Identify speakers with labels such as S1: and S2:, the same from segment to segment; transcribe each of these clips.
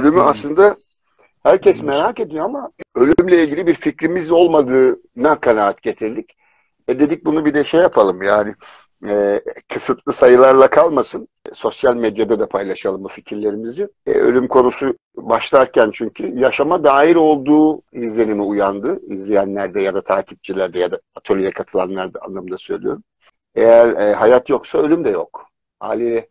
S1: ölümü aslında herkes merak ediyor ama ölümle ilgili bir fikrimiz olmadığına kanaat getirdik. Dedik bunu bir de şey yapalım yani kısıtlı sayılarla kalmasın. Sosyal medyada da paylaşalım bu fikirlerimizi. Ölüm konusu başlarken çünkü yaşama dair olduğu izlenimi uyandı. İzleyenlerde ya da takipçilerde ya da atölyeye katılanlarda anlamında söylüyorum. Eğer hayat yoksa ölüm de yok. Haliyle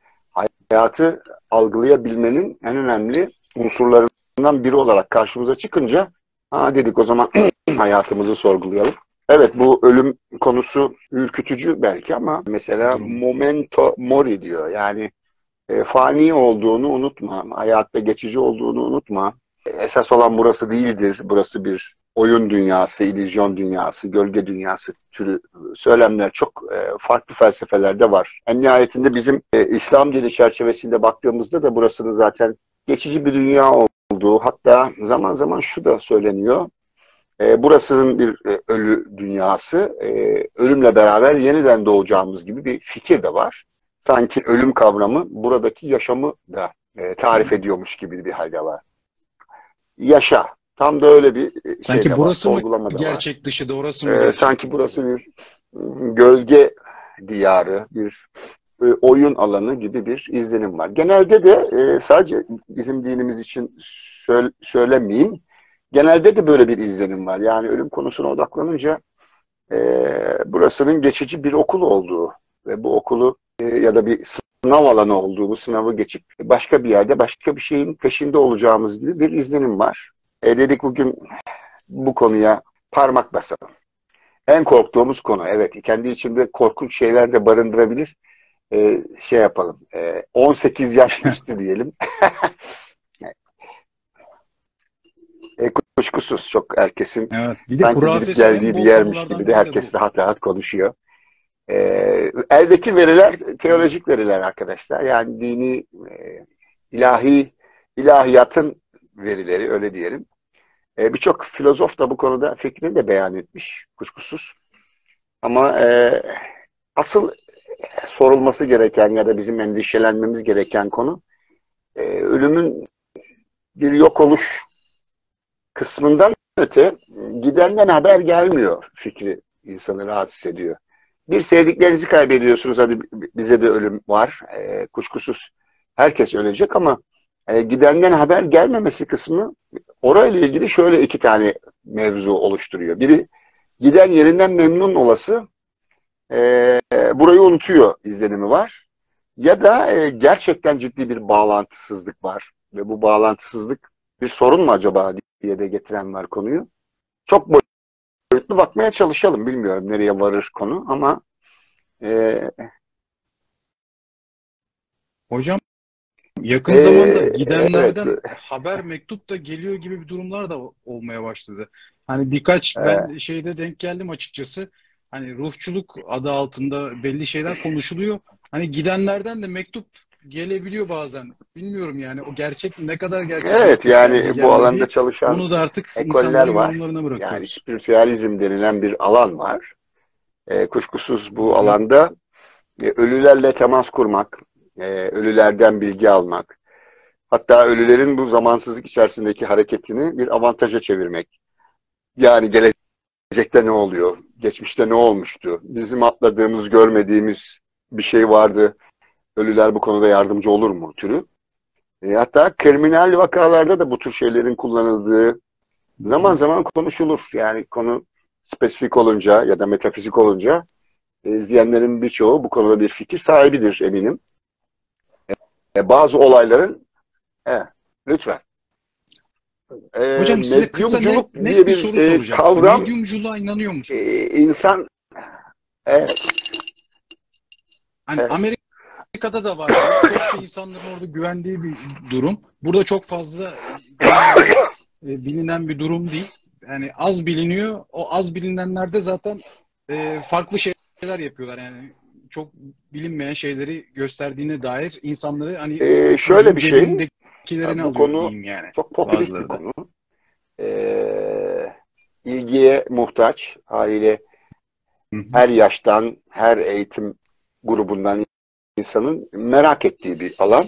S1: hayatı algılayabilmenin en önemli unsurlarından biri olarak karşımıza çıkınca dedik o zaman hayatımızı sorgulayalım. Evet, bu ölüm konusu ürkütücü belki ama mesela memento mori diyor. Yani fani olduğunu unutma, hayatta geçici olduğunu unutma. Esas olan burası değildir. Burası bir oyun dünyası, illüzyon dünyası, gölge dünyası türü söylemler çok farklı felsefelerde var. En nihayetinde bizim İslam dini çerçevesinde baktığımızda da burasının zaten geçici bir dünya olduğu, hatta zaman zaman şu da söyleniyor. Burasının bir ölü dünyası, ölümle beraber yeniden doğacağımız gibi bir fikir de var. Sanki ölüm kavramı buradaki yaşamı da tarif ediyormuş gibi bir halde var. Yaşa. Tam da öyle bir şey de var.
S2: Burası mı
S1: Sorgulama da var.
S2: gerçek dışı da, orası mı gerçek?
S1: Sanki burası bir gölge diyarı, bir oyun alanı gibi bir izlenim var. Genelde de sadece bizim dinimiz için söylemeyeyim. Genelde de böyle bir izlenim var. Yani ölüm konusuna odaklanınca burasının geçici bir okul olduğu ve bu okulu ya da bir sınav alanı olduğu, bu sınavı geçip başka bir yerde başka bir şeyin peşinde olacağımız gibi bir izlenim var. Dedik bugün bu konuya parmak basalım. En korktuğumuz konu, evet, kendi içinde korkunç şeyler de barındırabilir. Şey yapalım, 18 yaş üstü diyelim. Kuşkusuz çok herkesin
S2: Bir de
S1: sanki gidip geldiği bir yermiş gibi de herkes rahat rahat konuşuyor. Eldeki veriler teolojik veriler arkadaşlar. Yani dini, ilahiyatın verileri, öyle diyelim. Birçok filozof da bu konuda fikrini de beyan etmiş kuşkusuz. Ama asıl sorulması gereken ya da bizim endişelenmemiz gereken konu ölümün bir yok oluş kısmından öte gidenden haber gelmiyor fikri insanı rahatsız ediyor. Bir sevdiklerinizi kaybediyorsunuz, hadi bize de ölüm var. Kuşkusuz herkes ölecek ama gidenden haber gelmemesi kısmı orayla ilgili şöyle iki tane mevzu oluşturuyor. Biri giden yerinden memnun olası burayı unutuyor izlenimi var. Ya da gerçekten ciddi bir bağlantısızlık var. Ve bu bağlantısızlık bir sorun mu acaba diye de getiren var konuyu. Çok boyutlu bakmaya çalışalım. Bilmiyorum nereye varır konu ama
S2: Hocam, yakın zamanda gidenlerden
S1: evet.
S2: haber, mektup da geliyor gibi bir durumlar da olmaya başladı. Hani birkaç ben şeyde denk geldim açıkçası. Hani ruhçuluk adı altında belli şeyler konuşuluyor. Hani gidenlerden de mektup gelebiliyor bazen. Bilmiyorum yani o gerçek, ne kadar gerçek
S1: Evet,
S2: mektup
S1: yani
S2: geldiği
S1: bu alanda
S2: gelmediği.
S1: çalışan
S2: Onu da artık
S1: ekoller
S2: insanların
S1: var.
S2: yorumlarına
S1: Yani
S2: bırakıyoruz.
S1: spiritüalizm denilen bir alan var. Kuşkusuz
S2: Hı
S1: bu
S2: hı.
S1: alanda ölülerle temas kurmak, ölülerden bilgi almak, hatta ölülerin bu zamansızlık içerisindeki hareketini bir avantaja çevirmek. Yani gelecekte ne oluyor? Geçmişte ne olmuştu? Bizim atladığımız, görmediğimiz bir şey vardı. Ölüler bu konuda yardımcı olur mu türü. Hatta kriminal vakalarda da bu tür şeylerin kullanıldığı zaman zaman konuşulur. Yani konu spesifik olunca ya da metafizik olunca izleyenlerin birçoğu bu konuda bir fikir sahibidir eminim. Bazı olayların lütfen.
S2: Hocam, size kısa
S1: Medyumculuk diye
S2: net bir
S1: bir
S2: soru soracağım.
S1: kavram
S2: Medyumculuğa inanıyor musunuz?
S1: insan evet,
S2: Hani
S1: evet,
S2: Amerika'da da var bu. Çokça insanların orada güvendiği bir durum. Burada çok fazla dünyada bilinen bir durum değil. Yani az biliniyor. O az bilinenlerde zaten farklı şeyler yapıyorlar. Yani çok bilinmeyen şeyleri gösterdiğine dair insanları hani
S1: şöyle
S2: ucun
S1: bir şey,
S2: cebindekilerini
S1: bu
S2: alıyor
S1: konu
S2: diyeyim yani
S1: çok popülist bir
S2: bazıları da.
S1: konu. İlgiye muhtaç haliyle
S2: Hı hı.
S1: her yaştan, her eğitim grubundan insanın merak ettiği bir alan.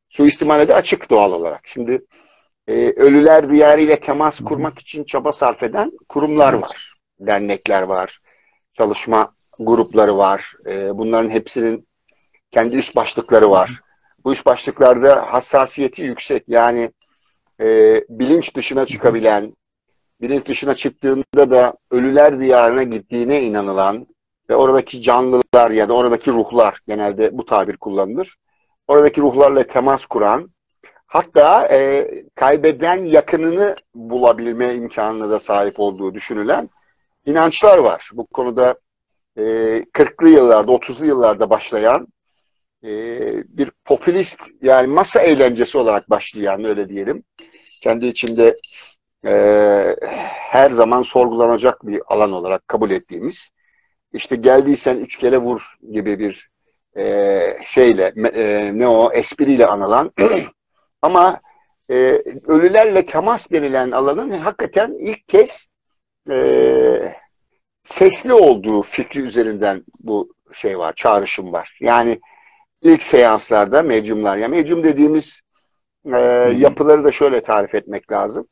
S1: Suistimale de açık doğal olarak. Şimdi ölüler diyarı ile temas kurmak için çaba sarf eden kurumlar var. Dernekler var, çalışma grupları var. Bunların hepsinin kendi üst başlıkları var. Bu üst başlıklarda hassasiyeti yüksek. Yani bilinç dışına çıkabilen, bilinç dışına çıktığında da ölüler diyarına gittiğine inanılan ve oradaki canlılar ya da oradaki ruhlar, genelde bu tabir kullanılır. Oradaki ruhlarla temas kuran, hatta kaybeden yakınını bulabilme imkanına da sahip olduğu düşünülen inançlar var. Bu konuda 40'lı yıllarda, 30'lu yıllarda başlayan bir popülist, yani masa eğlencesi olarak başlayan, öyle diyelim, kendi içinde her zaman sorgulanacak bir alan olarak kabul ettiğimiz, işte geldiysen 3 kere vur gibi bir şeyle, espriyle anılan ama ölülerle temas denilen alanın hakikaten ilk kez sesli olduğu fikri üzerinden bu şey var, çağrışım var. Yani ilk seanslarda medyumlar, ya medyum dediğimiz yapıları da şöyle tarif etmek lazım.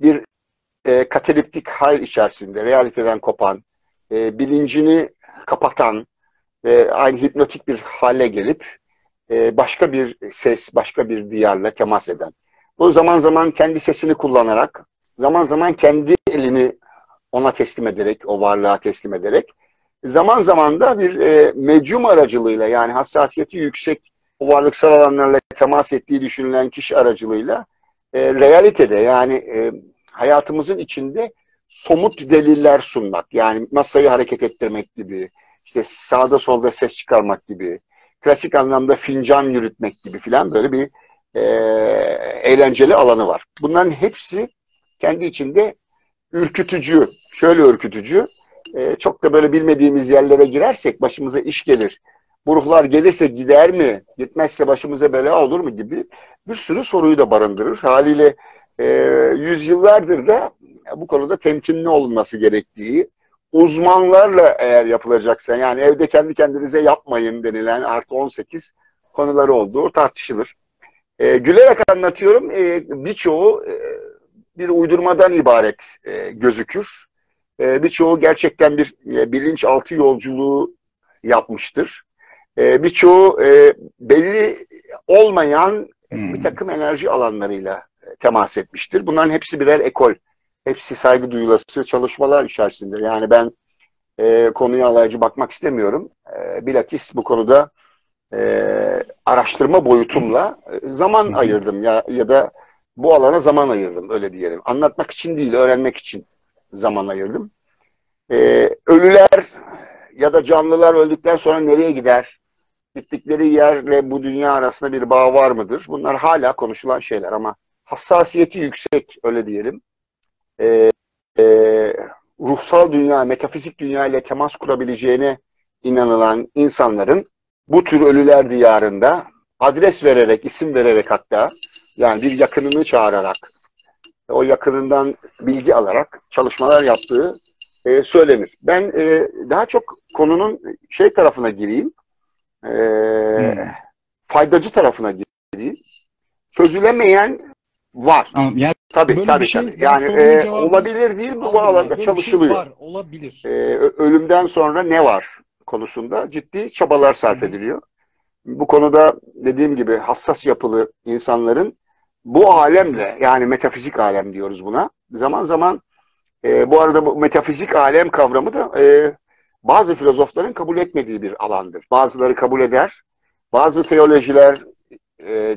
S1: Bir kataliptik hal içerisinde, realiteden kopan, bilincini kapatan ve aynı hipnotik bir hale gelip başka bir ses, başka bir diyarla temas eden. Bu zaman zaman kendi sesini kullanarak, zaman zaman kendi elini ona teslim ederek, o varlığa teslim ederek, zaman zaman da bir medyum aracılığıyla, yani hassasiyeti yüksek o varlıksal alanlarla temas ettiği düşünülen kişi aracılığıyla realitede, yani hayatımızın içinde somut deliller sunmak, yani masayı hareket ettirmek gibi, işte sağda solda ses çıkarmak gibi, klasik anlamda fincan yürütmek gibi filan, böyle bir eğlenceli alanı var. Bunların hepsi kendi içinde ürkütücü, şöyle ürkütücü, çok da böyle bilmediğimiz yerlere girersek başımıza iş gelir. Bu ruhlar gelirse gider mi, gitmezse başımıza bela olur mu gibi bir sürü soruyu da barındırır. Haliyle yüzyıllardır da bu konuda temkinli olunması gerektiği, uzmanlarla eğer yapılacaksa, yani evde kendi kendinize yapmayın denilen +18 konuları olduğu tartışılır. Gülerek anlatıyorum, birçoğu bir uydurmadan ibaret gözükür. Birçoğu gerçekten bir bilinçaltı yolculuğu yapmıştır. Birçoğu belli olmayan bir takım enerji alanlarıyla temas etmiştir. Bunların hepsi birer ekol. Hepsi saygı duyulası çalışmalar içerisindedir. Yani ben konuya alaycı bakmak istemiyorum. Bilakis bu konuda araştırma boyutumla zaman ayırdım ya da bu alana zaman ayırdım, öyle diyelim. Anlatmak için değil, öğrenmek için zaman ayırdım. Ölüler ya da canlılar öldükten sonra nereye gider? Gittikleri yerle bu dünya arasında bir bağ var mıdır? Bunlar hala konuşulan şeyler ama hassasiyeti yüksek, öyle diyelim. Ruhsal dünya, metafizik dünya ile temas kurabileceğine inanılan insanların bu tür ölüler diyarında adres vererek, isim vererek, hatta yani bir yakınını çağırarak, o yakınından bilgi alarak çalışmalar yaptığı söylenir. Ben daha çok konunun şey tarafına gireyim, faydacı tarafına gireyim. Çözülemeyen var.
S2: Yani
S1: tabii,
S2: böyle
S1: tabii,
S2: bir şey,
S1: tabii. Yani olabilir değil, bu alanda
S2: böyle
S1: çalışılıyor.
S2: Bir şey var, olabilir.
S1: Ölümden sonra ne var konusunda ciddi çabalar sarf ediliyor. Bu konuda dediğim gibi hassas yapılı insanların bu alemle, yani metafizik alem diyoruz buna, zaman zaman bu arada bu metafizik alem kavramı da bazı filozofların kabul etmediği bir alandır. Bazıları kabul eder, bazı teolojiler,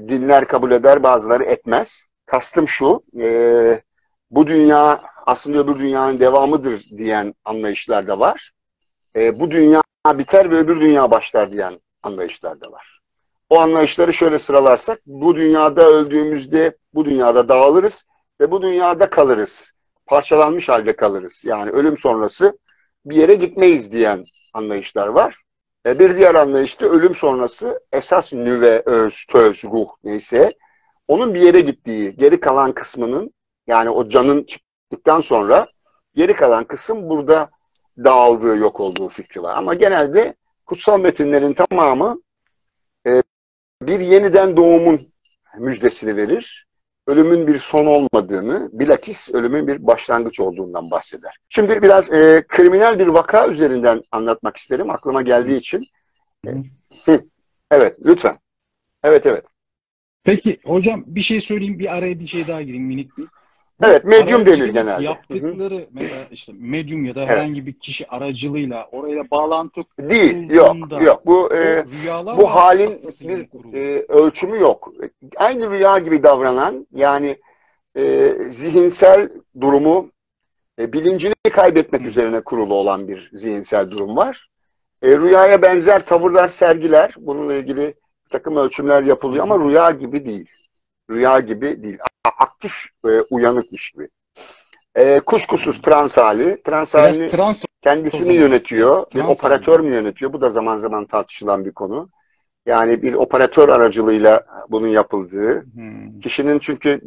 S1: dinler kabul eder, bazıları etmez. Kastım şu, bu dünya aslında öbür dünyanın devamıdır diyen anlayışlar da var. Bu dünya biter ve öbür dünya başlar diyen anlayışlar da var. O anlayışları şöyle sıralarsak, bu dünyada öldüğümüzde bu dünyada dağılırız ve bu dünyada kalırız. Parçalanmış halde kalırız. Yani ölüm sonrası bir yere gitmeyiz diyen anlayışlar var. Bir diğer anlayışta ölüm sonrası esas nüve, öz, töz, ruh neyse onun bir yere gittiği, geri kalan kısmının, yani o canın çıktıktan sonra geri kalan kısım burada dağıldığı, yok olduğu fikri var. Ama genelde kutsal metinlerin tamamı bir yeniden doğumun müjdesini verir. ölümün bir son olmadığını, bilakis ölümün bir başlangıç olduğundan bahseder. Şimdi biraz kriminal bir vaka üzerinden anlatmak isterim aklıma geldiği için. Evet, lütfen. Evet, evet.
S2: Peki hocam bir şey söyleyeyim, bir araya bir şey daha gireyim minik bir. Bu
S1: Evet, medyum denir
S2: aracılık
S1: genelde.
S2: yaptıkları mesela işte medyum ya da
S1: Evet.
S2: herhangi bir kişi aracılığıyla orayla bağlantı
S1: Değil, yok,
S2: kurulduğunda
S1: yok. Bu
S2: o rüyalar
S1: bu halin
S2: vasıtasıyla mı
S1: bir
S2: kuruluyor?
S1: ölçümü yok. Aynı rüya gibi davranan, yani zihinsel durumu bilincini kaybetmek üzerine kurulu olan bir zihinsel durum var. Rüyaya benzer tavırlar sergiler. Bununla ilgili bir takım ölçümler yapılıyor ama rüya gibi değil. Rüya gibi değil. Aktif, uyanıkmış gibi. Kuşkusuz trans hali. Trans
S2: Biraz
S1: halini
S2: trans o
S1: kendisini
S2: zaman.
S1: yönetiyor.
S2: Biraz
S1: Bir
S2: trans hali
S1: operatör
S2: gibi.
S1: mü yönetiyor? Bu da zaman zaman tartışılan bir konu. Yani bir operatör aracılığıyla bunun yapıldığı. Kişinin çünkü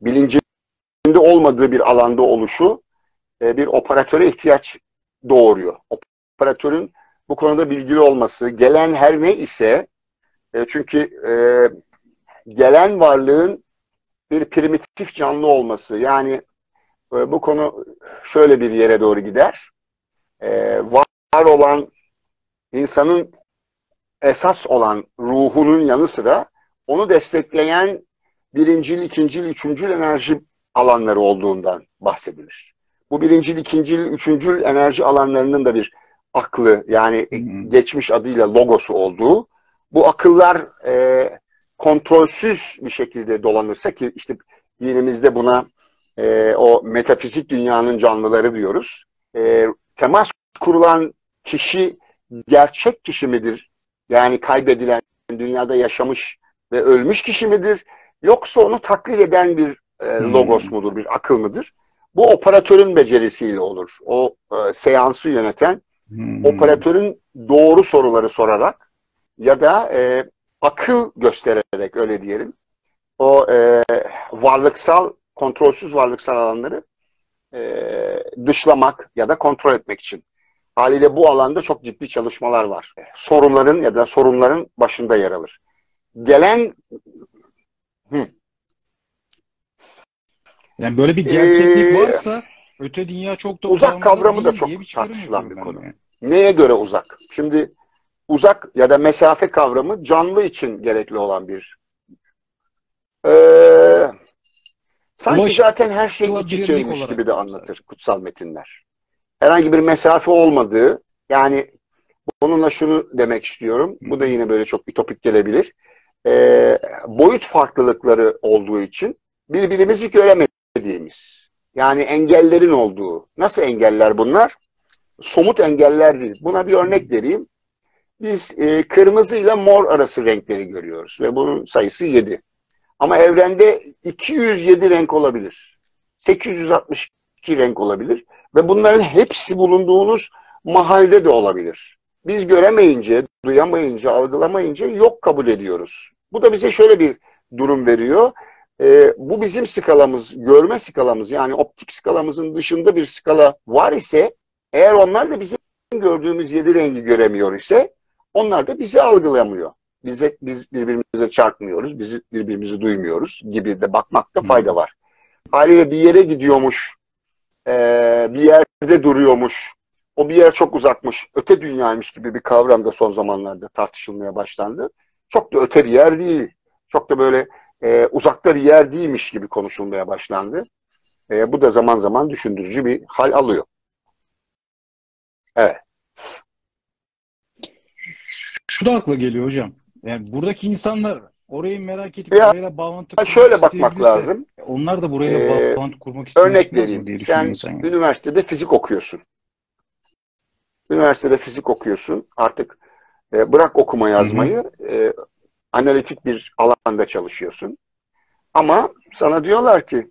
S1: bilincinde olmadığı bir alanda oluşu bir operatöre ihtiyaç doğuruyor. Operatörün bu konuda bilgili olması, gelen her ne ise çünkü gelen varlığın bir primitif canlı olması, yani bu konu şöyle bir yere doğru gider. Var olan insanın esas olan ruhunun yanı sıra onu destekleyen birincil, ikincil, üçüncül enerji alanları olduğundan bahsedilir. Bu birincil, ikincil, üçüncül enerji alanlarının da bir aklı, yani geçmiş adıyla logosu olduğu, bu akıllar kontrolsüz bir şekilde dolanırsa, ki işte dinimizde buna o metafizik dünyanın canlıları diyoruz. Temas kurulan kişi gerçek kişi midir? Yani kaybedilen, dünyada yaşamış ve ölmüş kişi midir? Yoksa onu taklit eden bir logos mudur, bir akıl mıdır? Bu operatörün becerisiyle olur. O seansı yöneten operatörün doğru soruları sorarak ya da akıl göstererek, öyle diyelim, o varlıksal, kontrolsüz varlıksal alanları dışlamak ya da kontrol etmek için. Haliyle bu alanda çok ciddi çalışmalar var. Sorunların ya da sorunların başında yer alır. Gelen
S2: Yani böyle bir gerçeklik varsa öte dünya çok da
S1: uzak
S2: uzağımızda
S1: kavramı da
S2: değil diye bir
S1: çok
S2: çıkarım
S1: tartışılan bir
S2: yapıyorum ben
S1: konu.
S2: de.
S1: Neye göre uzak? Şimdi uzak ya da mesafe kavramı canlı için gerekli olan bir sanki zaten her şey iç
S2: Ulaşılabilirlik
S1: içeymiş gibi
S2: olarak
S1: de
S2: diyorum zaten.
S1: anlatır kutsal metinler. Herhangi bir mesafe olmadığı, yani bununla şunu demek istiyorum. Bu da yine böyle çok ütopik gelebilir. Boyut farklılıkları olduğu için birbirimizi göremediğimiz, yani engellerin olduğu. Nasıl engeller bunlar? Somut engeller değil. Buna bir örnek vereyim. Biz kırmızı ile mor arası renkleri görüyoruz ve bunun sayısı 7. Ama evrende 207 renk olabilir. 862 renk olabilir ve bunların hepsi bulunduğunuz mahalde de olabilir. Biz göremeyince, duyamayınca, algılamayınca yok kabul ediyoruz. Bu da bize şöyle bir durum veriyor. Bu bizim skalamız, görme skalamız, yani optik skalamızın dışında bir skala var ise, eğer onlar da bizim gördüğümüz 7 rengi göremiyor ise, onlar da bizi algılamıyor. Biz birbirimize çarpmıyoruz, biz birbirimizi duymuyoruz gibi de bakmakta fayda var. Haliyle bir yere gidiyormuş, bir yerde duruyormuş, o bir yer çok uzakmış, öte dünyaymış gibi bir kavram da son zamanlarda tartışılmaya başlandı. Çok da öte bir yer değil, çok da böyle uzakta bir yer değilmiş gibi konuşulmaya başlandı. Bu da zaman zaman düşündürücü bir hal alıyor. Evet.
S2: Şu da akla geliyor hocam. Yani buradaki insanlar orayı merak edip orayla bağlantı kurmak
S1: Şöyle bakmak
S2: isteyebilirse
S1: lazım.
S2: onlar da burayla bağlantı kurmak
S1: Örnek
S2: istemez mi
S1: vereyim.
S2: diye düşünüyorum
S1: Sen
S2: insan yani.
S1: üniversitede fizik okuyorsun. Üniversitede fizik okuyorsun. Artık bırak okuma yazmayı, analitik bir alanda çalışıyorsun. Ama sana diyorlar ki,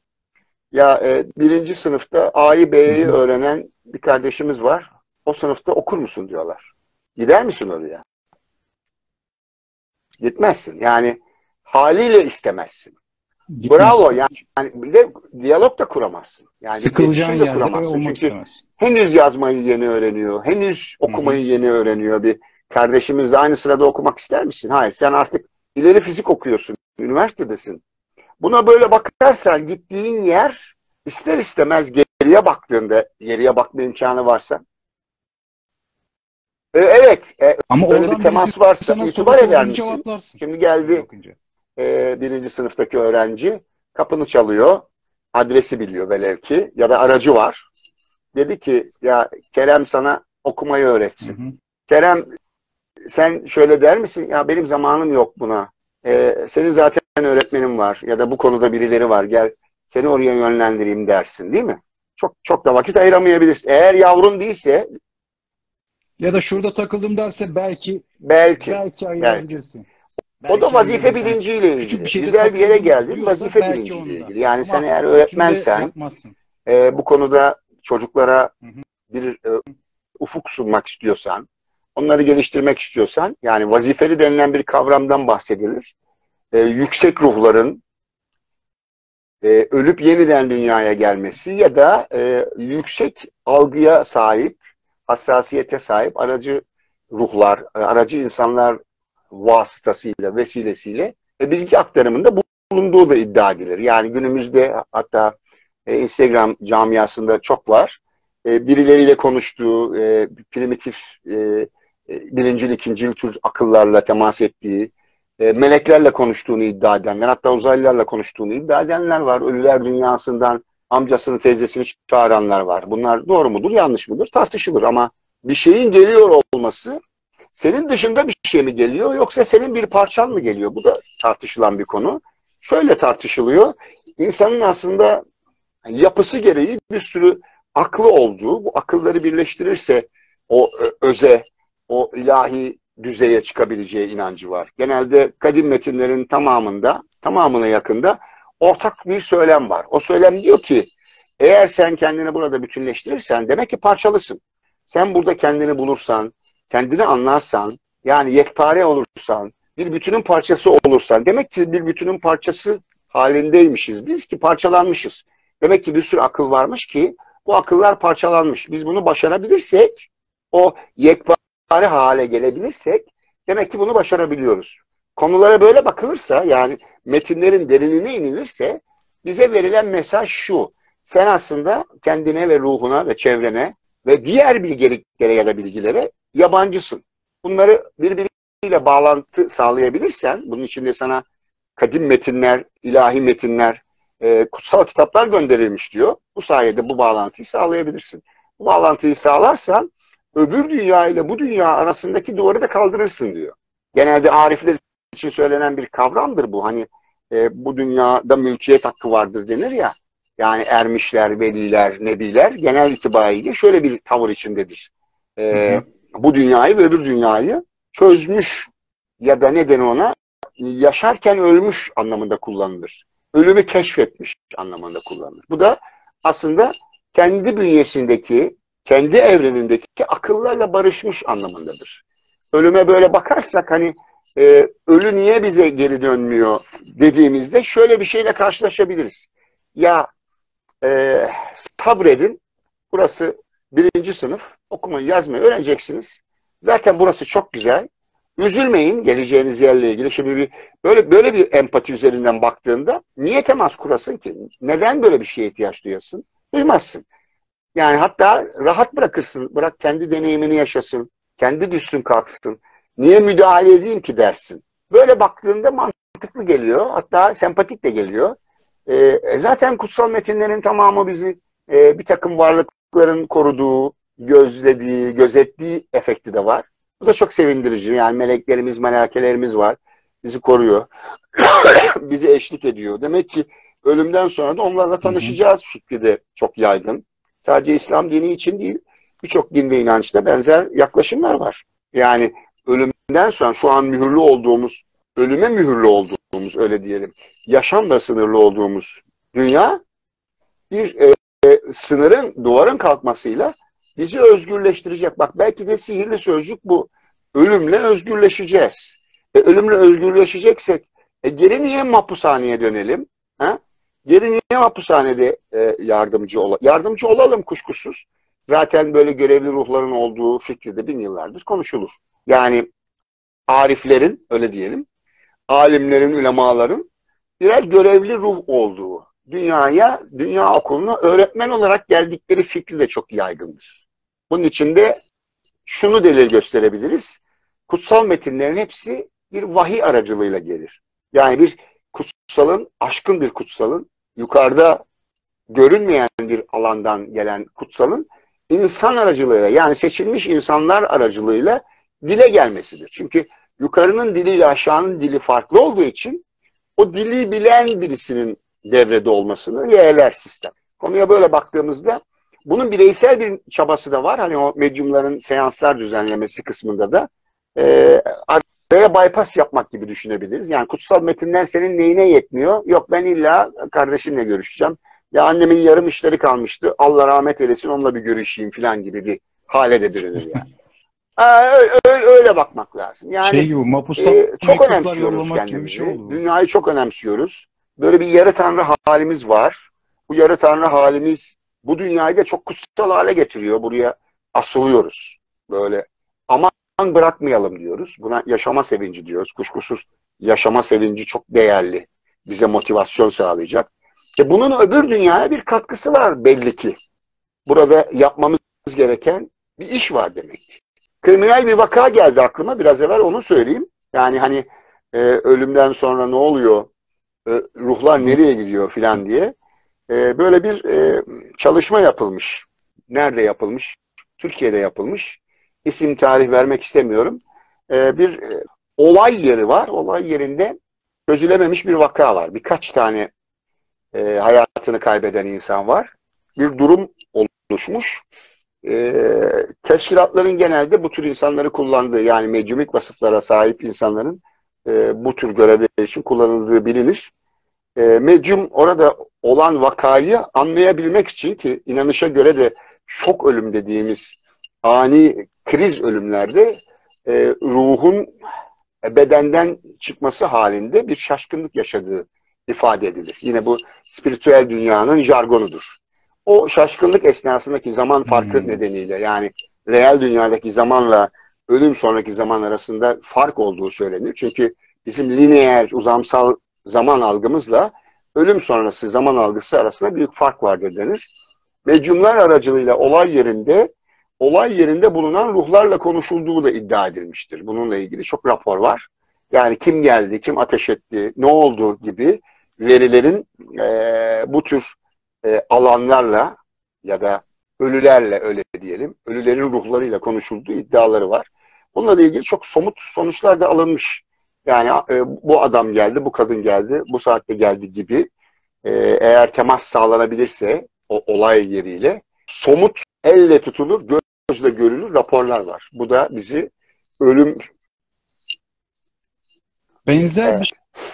S1: ya birinci sınıfta A'yı B'yi öğrenen bir kardeşimiz var. O sınıfta okur musun diyorlar. Gider misin oraya? Gitmezsin. Yani haliyle istemezsin. Bravo.
S2: Gitmez.
S1: Yani bir de diyalog da kuramazsın. Yani bir
S2: Sıkılacağın
S1: iletişim de
S2: yerde
S1: kuramazsın.
S2: olmak
S1: Çünkü
S2: istemez.
S1: henüz yazmayı yeni öğreniyor. Henüz okumayı yeni öğreniyor bir kardeşimizle aynı sırada okumak ister misin? Hayır. Sen artık ileri fizik okuyorsun. Üniversitedesin. Buna böyle bakarsan gittiğin yer ister istemez geriye baktığında, geriye bakma imkanı varsa, evet,
S2: Ama
S1: böyle bir
S2: oradan birisi
S1: temas varsa
S2: sana soru
S1: itibar eder
S2: sorduğunda
S1: misin?
S2: cevaplarsın.
S1: Şimdi
S2: Öyle
S1: geldi
S2: bakınca.
S1: birinci sınıftaki öğrenci, kapını çalıyor, adresi biliyor velev ki, ya da aracı var. Dedi ki ya Kerem sana okumayı
S2: Hı
S1: öğretsin.
S2: hı.
S1: Kerem, sen şöyle der misin? Ya benim zamanım yok buna. Senin zaten öğretmenin var ya da bu konuda birileri var. Gel seni oraya yönlendireyim dersin, değil mi? Çok çok da vakit ayıramayabilirsin. Eğer yavrun değilse
S2: Ya da şurada takıldım derse belki
S1: belki, belki.
S2: ayırabilirsin.
S1: O da
S2: Belki
S1: vazife
S2: ayırabilirsin. Hani
S1: bilinciyle
S2: küçük bir
S1: ilgili.
S2: şeyde
S1: Güzel bir yere
S2: takıldım
S1: geldin,
S2: diyorsa
S1: vazife
S2: belki
S1: bilinciyle
S2: onda.
S1: ilgili. Yani sen
S2: Ama
S1: eğer
S2: bütünde
S1: öğretmensen,
S2: yapmazsın.
S1: bu konuda çocuklara
S2: Hı hı.
S1: bir ufuk sunmak istiyorsan, onları geliştirmek istiyorsan, yani vazifeli denilen bir kavramdan bahsedilir. Yüksek ruhların ölüp yeniden dünyaya gelmesi ya da yüksek algıya sahip, hassasiyete sahip aracı ruhlar, aracı insanlar vasıtasıyla, vesilesiyle bilgi aktarımında bulunduğu da iddia edilir. Yani günümüzde hatta Instagram camiasında çok var. Birileriyle konuştuğu, primitif, birincil, ikincil tür akıllarla temas ettiği, meleklerle konuştuğunu iddia edenler, hatta uzaylılarla konuştuğunu iddia edenler var. Ölüler dünyasından amcasını, teyzesini çağıranlar var. Bunlar doğru mudur, yanlış mıdır? Tartışılır ama bir şeyin geliyor olması senin dışında bir şey mi geliyor yoksa senin bir parçan mı geliyor? Bu da tartışılan bir konu. Şöyle tartışılıyor. İnsanın aslında yapısı gereği bir sürü aklı olduğu, bu akılları birleştirirse o öze, o ilahi düzeye çıkabileceği inancı var. Genelde kadim metinlerin tamamına yakında ortak bir söylem var. O söylem diyor ki, eğer sen kendini burada bütünleştirirsen demek ki parçalısın. Sen burada kendini bulursan, kendini anlarsan, yani yekpare olursan, bir bütünün parçası olursan, demek ki bir bütünün parçası halindeymişiz. Biz ki parçalanmışız. Demek ki bir sürü akıl varmış ki bu akıllar parçalanmış. Biz bunu başarabilirsek, o yekpare hale gelebilirsek demek ki bunu başarabiliyoruz. Konulara böyle bakılırsa, yani metinlerin derinine inilirse bize verilen mesaj şu: sen aslında kendine ve ruhuna ve çevrene ve diğer bilgeliklere ya da bilgilere yabancısın. Bunları birbiriyle bağlantı sağlayabilirsen, bunun içinde sana kadim metinler, ilahi metinler, kutsal kitaplar gönderilmiş diyor. Bu sayede bu bağlantıyı sağlayabilirsin. Bu bağlantıyı sağlarsan öbür dünya ile bu dünya arasındaki duvarı da kaldırırsın diyor. Genelde arifler için söylenen bir kavramdır bu. Hani bu dünyada mülkiyet hakkı vardır denir ya. Yani ermişler, veliler, nebiler genel itibariyle şöyle bir tavır içindedir.
S2: Hı hı.
S1: Bu dünyayı ve öbür dünyayı çözmüş ya da neden ona yaşarken ölmüş anlamında kullanılır. Ölümü keşfetmiş anlamında kullanılır. Bu da aslında kendi bünyesindeki, kendi evrenindeki akıllarla barışmış anlamındadır. Ölüme böyle bakarsak hani ölü niye bize geri dönmüyor dediğimizde şöyle bir şeyle karşılaşabiliriz. Ya sabredin, burası birinci sınıf, okumayı yazmayı öğreneceksiniz. Zaten burası çok güzel. Üzülmeyin geleceğiniz yerle ilgili. Şimdi böyle bir empati üzerinden baktığında niye temas kurasın ki? Neden böyle bir şeye ihtiyaç duyasın? Duymazsın. Yani hatta rahat bırakırsın. Bırak kendi deneyimini yaşasın. Kendi düşsün kalksın. Niye müdahale edeyim ki dersin. Böyle baktığında mantıklı geliyor. Hatta sempatik de geliyor. Zaten kutsal metinlerin tamamı bizi bir takım varlıkların koruduğu, gözlediği, gözettiği efekti de var. Bu da çok sevindirici. Yani meleklerimiz, melakelerimiz var. Bizi koruyor. Bizi eşlik ediyor. Demek ki ölümden sonra da onlarla
S2: Hı hı.
S1: tanışacağız fikri de çok yaygın. Sadece İslam dini için değil, birçok din ve inançta benzer yaklaşımlar var. Yani ölümden sonra şu an mühürlü olduğumuz, ölüme mühürlü olduğumuz, öyle diyelim, yaşamla sınırlı olduğumuz dünya bir sınırın, duvarın kalkmasıyla bizi özgürleştirecek. Bak belki de sihirli sözcük bu. Ölümle özgürleşeceğiz. Ölümle özgürleşeceksek geri niye mahpushaneye dönelim? Ha? Geri niye mahpushanede yardımcı olalım kuşkusuz. Zaten böyle görevli ruhların olduğu fikri de bin yıllardır konuşulur. Yani ariflerin, öyle diyelim, alimlerin, ulemaların birer görevli ruh olduğu, dünya okuluna öğretmen olarak geldikleri fikri de çok yaygındır. Bunun için de şunu delil gösterebiliriz. Kutsal metinlerin hepsi bir vahiy aracılığıyla gelir. Yani bir kutsalın, aşkın bir kutsalın, yukarıda görünmeyen bir alandan gelen kutsalın insan aracılığıyla, yani seçilmiş insanlar aracılığıyla dile gelmesidir. Çünkü yukarının diliyle aşağının dili farklı olduğu için o dili bilen birisinin devrede olmasını yeğler sistem. Konuya böyle baktığımızda bunun bireysel bir çabası da var. Hani o medyumların seanslar düzenlemesi kısmında da araya bypass yapmak gibi düşünebiliriz. Yani kutsal metinler senin neyine yetmiyor? Yok, ben illa kardeşimle görüşeceğim. Ya annemin yarım işleri kalmıştı. Allah rahmet eylesin, onunla bir görüşeyim falan gibi bir hale de bürünür yani. Öyle bakmak lazım. Yani
S2: gibi mapustan
S1: çok
S2: mektuplar
S1: önemsiyoruz
S2: yollamak gibi bir şey
S1: kendimizi.
S2: oldu.
S1: Dünyayı çok önemsiyoruz. Böyle bir yarı tanrı halimiz var. Bu yarı tanrı halimiz bu dünyayı da çok kutsal hale getiriyor. Buraya asılıyoruz. Böyle aman bırakmayalım diyoruz. Buna yaşama sevinci diyoruz. Kuşkusuz yaşama sevinci çok değerli. Bize motivasyon sağlayacak. Bunun öbür dünyaya bir katkısı var belli ki. Burada yapmamız gereken bir iş var demek. Kriminal bir vaka geldi aklıma. Biraz evvel onu söyleyeyim. Yani hani ölümden sonra ne oluyor? Ruhlar nereye gidiyor filan diye. Böyle bir çalışma yapılmış. Nerede yapılmış? Türkiye'de yapılmış. İsim tarih vermek istemiyorum. Bir olay yeri var. Olay yerinde çözülememiş bir vaka var. Birkaç tane hayatını kaybeden insan var. Bir durum oluşmuş. Teşkilatların genelde bu tür insanları kullandığı, yani medyumik vasıflara sahip insanların bu tür görevler için kullanıldığı bilinir. Medyum orada olan vakayı anlayabilmek için, ki inanışa göre de şok ölüm dediğimiz ani kriz ölümlerde ruhun bedenden çıkması halinde bir şaşkınlık yaşadığı ifade edilir. Yine bu spiritüel dünyanın jargonudur. O şaşkınlık esnasındaki zaman farkı nedeniyle, yani reel dünyadaki zamanla ölüm sonraki zaman arasında fark olduğu söylenir. Çünkü bizim lineer, uzamsal zaman algımızla ölüm sonrası zaman algısı arasında büyük fark vardır denir. Medyumlar aracılığıyla olay yerinde bulunan ruhlarla konuşulduğu da iddia edilmiştir. Bununla ilgili çok rapor var. Yani kim geldi, kim ateş etti, ne oldu gibi verilerin bu tür alanlarla ya da ölülerle, öyle diyelim, ölülerin ruhlarıyla konuşulduğu iddiaları var. Bununla ilgili çok somut sonuçlar da alınmış. Yani bu adam geldi, bu kadın geldi, bu saatte geldi gibi eğer temas sağlanabilirse o olay yeriyle somut, elle tutulur, gözle görülür raporlar var. Bu da bizi ölüm...
S2: Benzer bir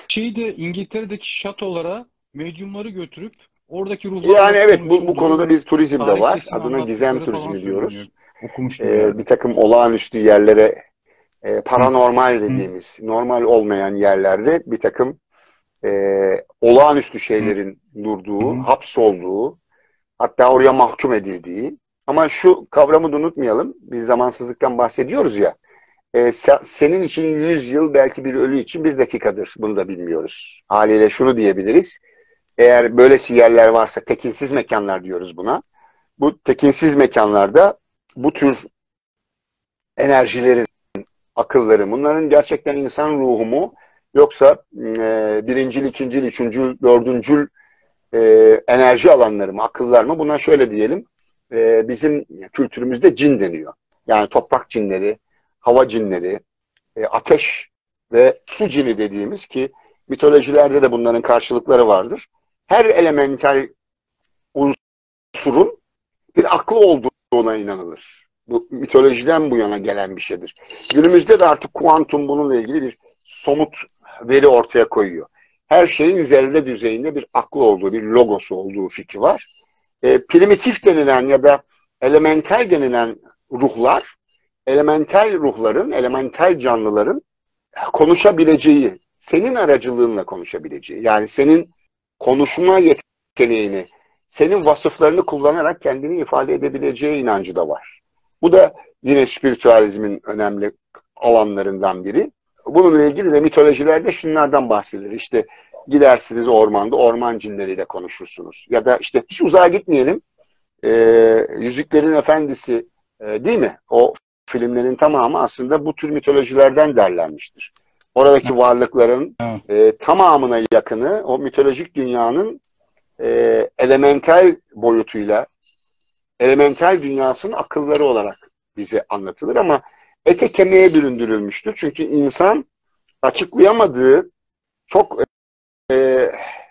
S2: şey de İngiltere'deki şatolara medyumları götürüp oradaki ruhlarla
S1: Yani evet, bu konuda bir turizm de var. Adına gizem
S2: anlattıkları falan
S1: turizmi diyoruz.
S2: Okumuştum yani.
S1: Bir takım olağanüstü yerlere, paranormal dediğimiz, normal olmayan yerlerde bir takım olağanüstü şeylerin durduğu, hapsolduğu, hatta oraya mahkum edildiği. Ama şu kavramı da unutmayalım. Biz zamansızlıktan bahsediyoruz ya. Senin için 100 yıl, belki bir ölü için 1 dakikadır. Bunu da bilmiyoruz. Haliyle şunu diyebiliriz. Eğer böylesi yerler varsa, tekinsiz mekanlar diyoruz buna. Bu tekinsiz mekanlarda bu tür enerjilerin, akılları, bunların gerçekten insan ruhu mu, yoksa birincil, ikincil, üçüncül, dördüncül enerji alanları mı, akıllar mı? Buna şöyle diyelim. Bizim kültürümüzde cin deniyor. Yani toprak cinleri, hava cinleri, ateş ve su cini dediğimiz, ki mitolojilerde de bunların karşılıkları vardır. Her elemental unsurun bir aklı olduğuna inanılır. Bu mitolojiden bu yana gelen bir şeydir. Günümüzde de artık kuantum bununla ilgili bir somut veri ortaya koyuyor. Her şeyin zerre düzeyinde bir aklı olduğu, bir logosu olduğu fikri var. Primitif denilen ya da elemental denilen ruhlar, elemental ruhların, elemental canlıların konuşabileceği, senin aracılığınla konuşabileceği, yani senin konuşma yeteneğini, senin vasıflarını kullanarak kendini ifade edebileceği inancı da var. Bu da yine spiritüalizmin önemli alanlarından biri. Bununla ilgili de mitolojilerde şunlardan bahsedilir. İşte gidersiniz ormanda, orman cinleriyle konuşursunuz. Ya da işte hiç uzağa gitmeyelim. Yüzüklerin Efendisi değil mi? O filmlerin tamamı aslında bu tür mitolojilerden derlenmiştir. Oradaki varlıkların tamamına yakını o mitolojik dünyanın elemental boyutuyla, elemental dünyasının akılları olarak bize anlatılır ama ete kemiğe büründürülmüştür. Çünkü insan açıklayamadığı, çok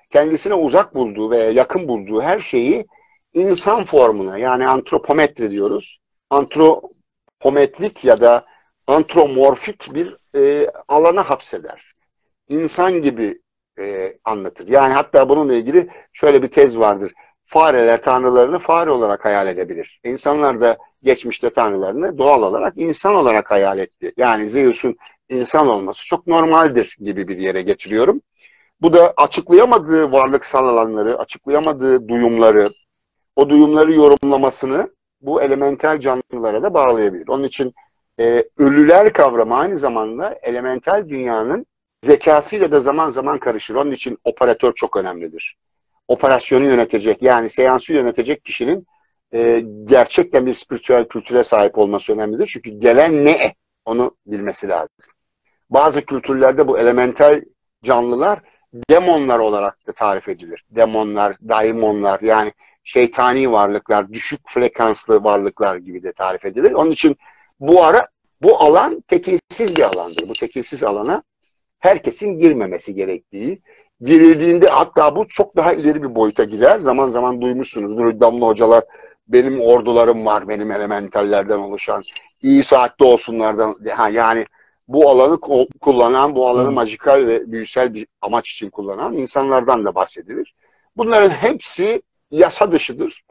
S1: kendisine uzak bulduğu veya yakın bulduğu her şeyi insan formuna, yani antropometri diyoruz. Antropometrik ya da antromorfik bir alana hapseder. İnsan gibi anlatır. Yani hatta bununla ilgili şöyle bir tez vardır. Fareler tanrılarını fare olarak hayal edebilir. İnsanlar da geçmişte tanrılarını doğal olarak insan olarak hayal etti. Yani Zeus'un insan olması çok normaldir gibi bir yere getiriyorum. Bu da açıklayamadığı varlıksal alanları, açıklayamadığı duyumları, o duyumları yorumlamasını bu elemental canlılara da bağlayabilir. Onun için ölüler kavramı aynı zamanda elemental dünyanın zekasıyla da zaman zaman karışır. Onun için operatör çok önemlidir. Operasyonu yönetecek, yani seansı yönetecek kişinin gerçekten bir spiritüel kültüre sahip olması önemlidir. Çünkü gelen ne? Onu bilmesi lazım. Bazı kültürlerde bu elemental canlılar demonlar olarak da tarif edilir. Demonlar, daimonlar, yani şeytani varlıklar, düşük frekanslı varlıklar gibi de tarif edilir. Onun için bu alan tekilsiz bir alandır. Bu tekilsiz alana herkesin girmemesi gerektiği, girildiğinde hatta bu çok daha ileri bir boyuta gider. Zaman zaman duymuşsunuzdur. Damla hocalar, benim ordularım var, benim elementallerden oluşan, iyi saatte olsunlardan, yani bu alanı kullanan, bu alanı majikal ve büyüsel bir amaç için kullanan insanlardan da bahsedilir. Bunların hepsi yasa dışıdır.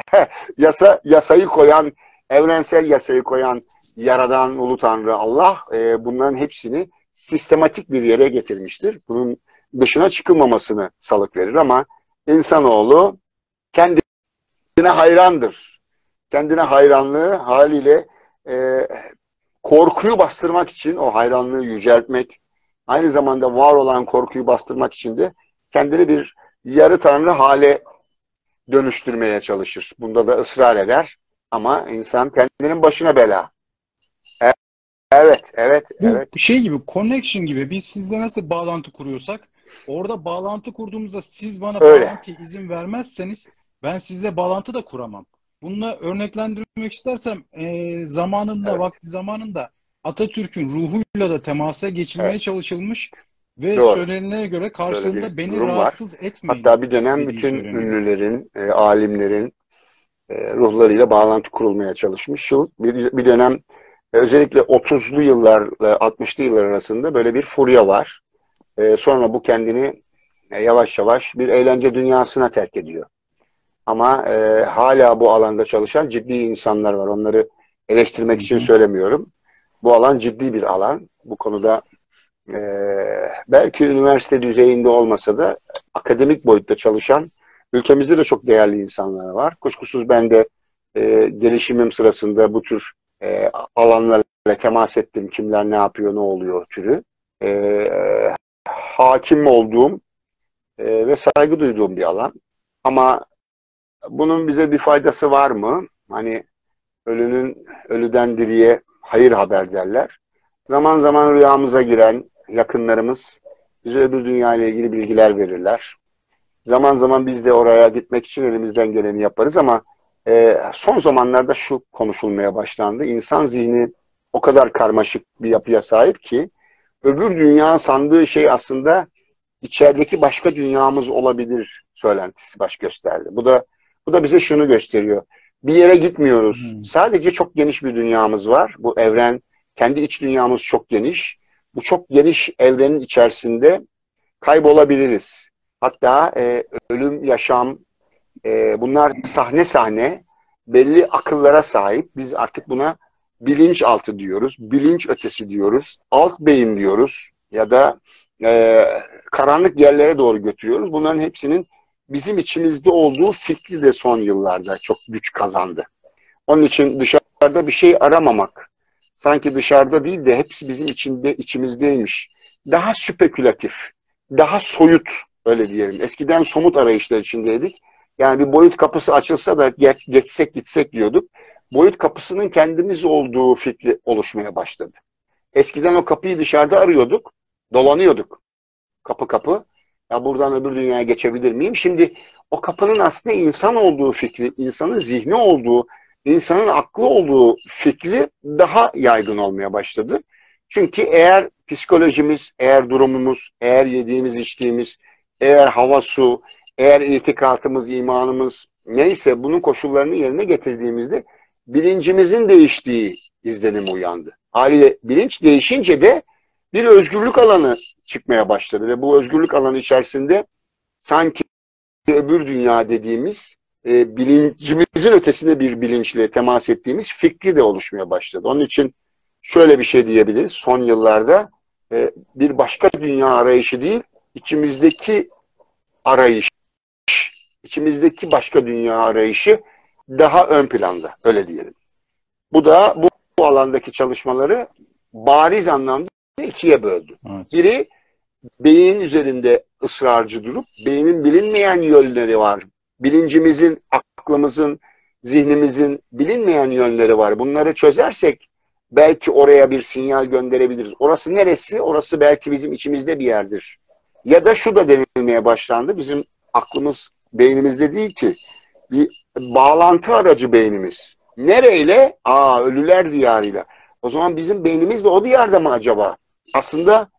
S1: Yasayı koyan, evrensel yasayı koyan Yaradan Ulu Tanrı Allah bunların hepsini sistematik bir yere getirmiştir. Bunun dışına çıkılmamasını salık verir ama insanoğlu kendine hayrandır. Kendine hayranlığı haliyle korkuyu bastırmak için, o hayranlığı yüceltmek, aynı zamanda var olan korkuyu bastırmak için de kendini bir yarı tanrı hale dönüştürmeye çalışır. Bunda da ısrar eder ama insan kendinin başına bela. Evet.
S2: Bu şey gibi, connection gibi, biz sizle nasıl bağlantı kuruyorsak orada bağlantı kurduğumuzda siz bana bağlantıya izin vermezseniz ben sizle bağlantı da kuramam. Bununla örneklendirmek istersem vakti zamanında Atatürk'ün ruhuyla da temasa geçilmeye çalışılmış ve söylenene göre karşılığında beni rahatsız etmeyin.
S1: Hatta bir dönem bütün ünlülerin, alimlerin ruhlarıyla bağlantı kurulmaya çalışmış. Bir dönem özellikle 30'lu yıllarla 60'lı yıllar arasında böyle bir furya var. Sonra bu kendini yavaş yavaş bir eğlence dünyasına terk ediyor. Ama hala bu alanda çalışan ciddi insanlar var. Onları eleştirmek için söylemiyorum. Bu alan ciddi bir alan. Bu konuda belki üniversite düzeyinde olmasa da akademik boyutta çalışan ülkemizde de çok değerli insanlar var. Kuşkusuz ben de gelişimim sırasında bu tür alanlarla temas ettim. Kimler ne yapıyor, ne oluyor türü. Hakim olduğum ve saygı duyduğum bir alan. Ama bunun bize bir faydası var mı? Hani ölüden diriye hayır haber derler. Zaman zaman rüyamıza giren yakınlarımız bize öbür dünya ile ilgili bilgiler verirler. Zaman zaman biz de oraya gitmek için elimizden geleni yaparız ama son zamanlarda şu konuşulmaya başlandı. İnsan zihni o kadar karmaşık bir yapıya sahip ki öbür dünya sandığı şey aslında içerideki başka dünyamız olabilir söylentisi baş gösterdi. Bu da bize şunu gösteriyor. Bir yere gitmiyoruz. Sadece çok geniş bir dünyamız var. Bu evren, kendi iç dünyamız çok geniş. Bu çok geniş evrenin içerisinde kaybolabiliriz. Hatta ölüm, yaşam, bunlar sahne sahne belli akıllara sahip. Biz artık buna bilinçaltı diyoruz, bilinç ötesi diyoruz, alt beyin diyoruz ya da karanlık yerlere doğru götürüyoruz. Bunların hepsinin bizim içimizde olduğu fikri de son yıllarda çok güç kazandı. Onun için dışarıda bir şey aramamak, sanki dışarıda değil de hepsi bizim içimizdeymiş. Daha spekülatif, daha soyut Öyle diyelim. Eskiden somut arayışlar içindeydik. Yani bir boyut kapısı açılsa da geçsek gitsek diyorduk. Boyut kapısının kendimiz olduğu fikri oluşmaya başladı. Eskiden o kapıyı dışarıda arıyorduk, dolanıyorduk kapı kapı. Ya buradan öbür dünyaya geçebilir miyim? Şimdi o kapının aslında insan olduğu fikri, insanın zihni olduğu, insanın aklı olduğu fikri daha yaygın olmaya başladı. Çünkü eğer psikolojimiz, eğer durumumuz, eğer yediğimiz, içtiğimiz, eğer hava, su, eğer itikatımız, imanımız neyse bunun koşullarını yerine getirdiğimizde bilincimizin değiştiği izlenimi uyandı. Haliyle bilinç değişince de bir özgürlük alanı çıkmaya başladı ve bu özgürlük alanı içerisinde sanki öbür dünya dediğimiz bilincimizin ötesinde bir bilinçle temas ettiğimiz fikri de oluşmaya başladı. Onun için şöyle bir şey diyebiliriz. Son yıllarda bir başka dünya arayışı değil, içimizdeki arayış, içimizdeki başka dünya arayışı daha ön planda, öyle diyelim. Bu da bu alandaki çalışmaları bariz anlamda ikiye böldü. Evet. Biri beyin üzerinde ısrarcı durup beynin bilinmeyen yönleri var. Bilincimizin, aklımızın, zihnimizin bilinmeyen yönleri var. Bunları çözersek belki oraya bir sinyal gönderebiliriz. Orası neresi? Orası belki bizim içimizde bir yerdir. Ya da şu da denilmeye başlandı. Bizim aklımız beynimizde değil ki. Bir bağlantı aracı beynimiz. Nereyle? Ölüler diyarıyla. O zaman bizim beynimiz de o diyarda mı acaba? Aslında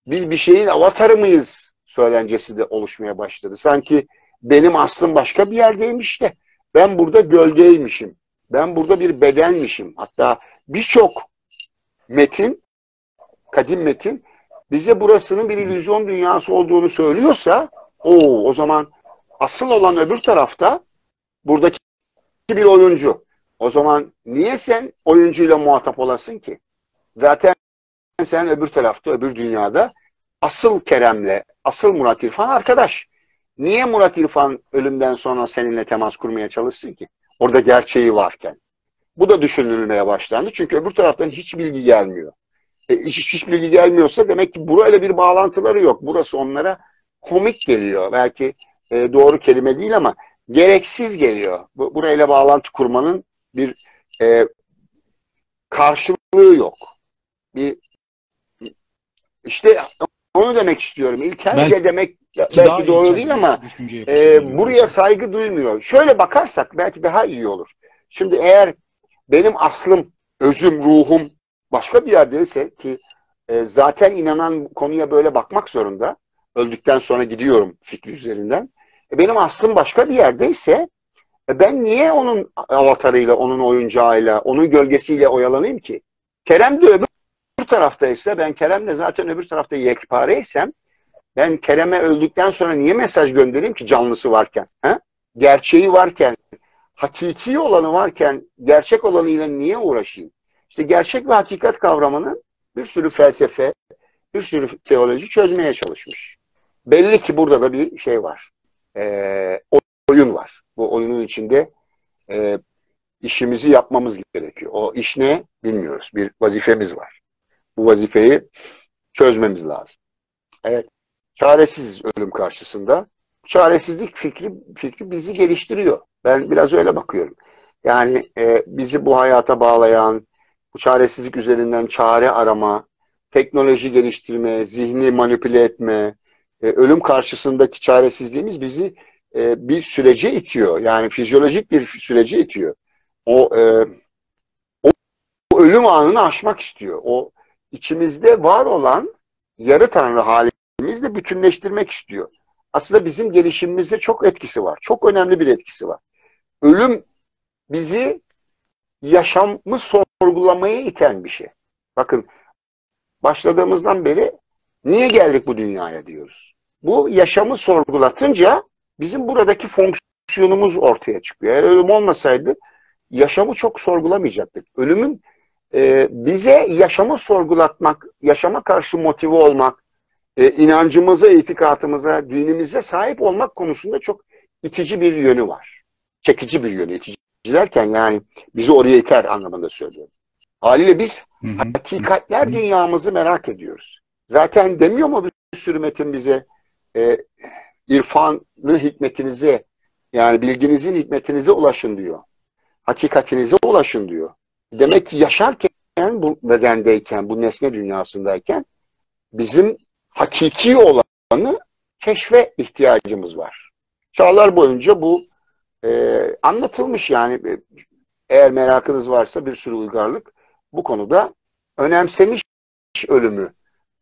S1: biz bir şeyin avatarı mıyız söylencesi de oluşmaya başladı. Sanki benim aslım başka bir yerdeymiş de ben burada gölgeymişim. Ben burada bir bedenmişim. Hatta birçok metin, kadim metin bize burasının bir illüzyon dünyası olduğunu söylüyorsa o zaman asıl olan öbür tarafta buradaki bir oyuncu. O zaman niye sen oyuncuyla muhatap olasın ki? Zaten sen öbür tarafta, öbür dünyada asıl Kerem'le, asıl Murat İrfan arkadaş. Niye Murat İrfan ölümden sonra seninle temas kurmaya çalışsın ki? Orada gerçeği varken. Bu da düşünülmeye başlandı. Çünkü öbür taraftan hiç bilgi gelmiyor. Hiç bilgi gelmiyorsa demek ki burayla bir bağlantıları yok. Burası onlara komik geliyor. Belki doğru kelime değil ama gereksiz geliyor. Burayla bağlantı kurmanın bir karşılığı yok. İşte onu demek istiyorum. İlkel de demek belki doğru değil ama buraya saygı duymuyor. Şöyle bakarsak belki daha iyi olur. Şimdi eğer benim aslım, özüm, ruhum başka bir yerdeyse ki zaten inanan konuya böyle bakmak zorunda. Öldükten sonra gidiyorum fikri üzerinden. Benim aslım başka bir yerdeyse ben niye onun avatarıyla, onun oyuncağıyla, onun gölgesiyle oyalanayım ki? Kerem de öbür taraftaysa, ben Kerem'le zaten öbür tarafta yekpareysem, ben Kerem'e öldükten sonra niye mesaj göndereyim ki canlısı varken? He? Gerçeği varken, hakiki olanı varken, gerçek olanıyla niye uğraşayım? İşte gerçek ve hakikat kavramının bir sürü felsefe, bir sürü teoloji çözmeye çalışmış. Belli ki burada da bir şey var. Oyun var. Bu oyunun içinde işimizi yapmamız gerekiyor. O iş ne? Bilmiyoruz. Bir vazifemiz var. Bu vazifeyi çözmemiz lazım. Evet. Çaresiziz ölüm karşısında. Çaresizlik fikri bizi geliştiriyor. Ben biraz öyle bakıyorum. Yani bizi bu hayata bağlayan, bu çaresizlik üzerinden çare arama, teknoloji geliştirme, zihni manipüle etme, ölüm karşısındaki çaresizliğimiz bizi bir sürece itiyor. Yani fizyolojik bir sürece itiyor. O ölüm anını aşmak istiyor. O içimizde var olan yarı tanrı halimizle bütünleştirmek istiyor. Aslında bizim gelişimimizde çok etkisi var. Çok önemli bir etkisi var. Ölüm bizi yaşamı sorgulamaya iten bir şey. Bakın başladığımızdan beri niye geldik bu dünyaya diyoruz. Bu yaşamı sorgulatınca bizim buradaki fonksiyonumuz ortaya çıkıyor. Eğer ölüm olmasaydı yaşamı çok sorgulamayacaktık. Ölümün bize yaşamı sorgulatmak, yaşama karşı motive olmak, inancımıza, itikatımıza, dinimize sahip olmak konusunda çok itici bir yönü var. Çekici bir yönü. İtici derken yani bizi oraya iter anlamında söylüyorum. Haliyle biz hakikatler dünyamızı merak ediyoruz. Zaten demiyor mu bir sürü metin bize irfanlı hikmetinize, yani bilginizin hikmetinize ulaşın diyor. Hakikatinize ulaşın diyor. Demek ki yaşarken, bu bedendeyken, bu nesne dünyasındayken bizim hakiki olanı keşfe ihtiyacımız var. Çağlar boyunca bu anlatılmış yani. Eğer merakınız varsa bir sürü uygarlık bu konuda önemsemiş ölümü.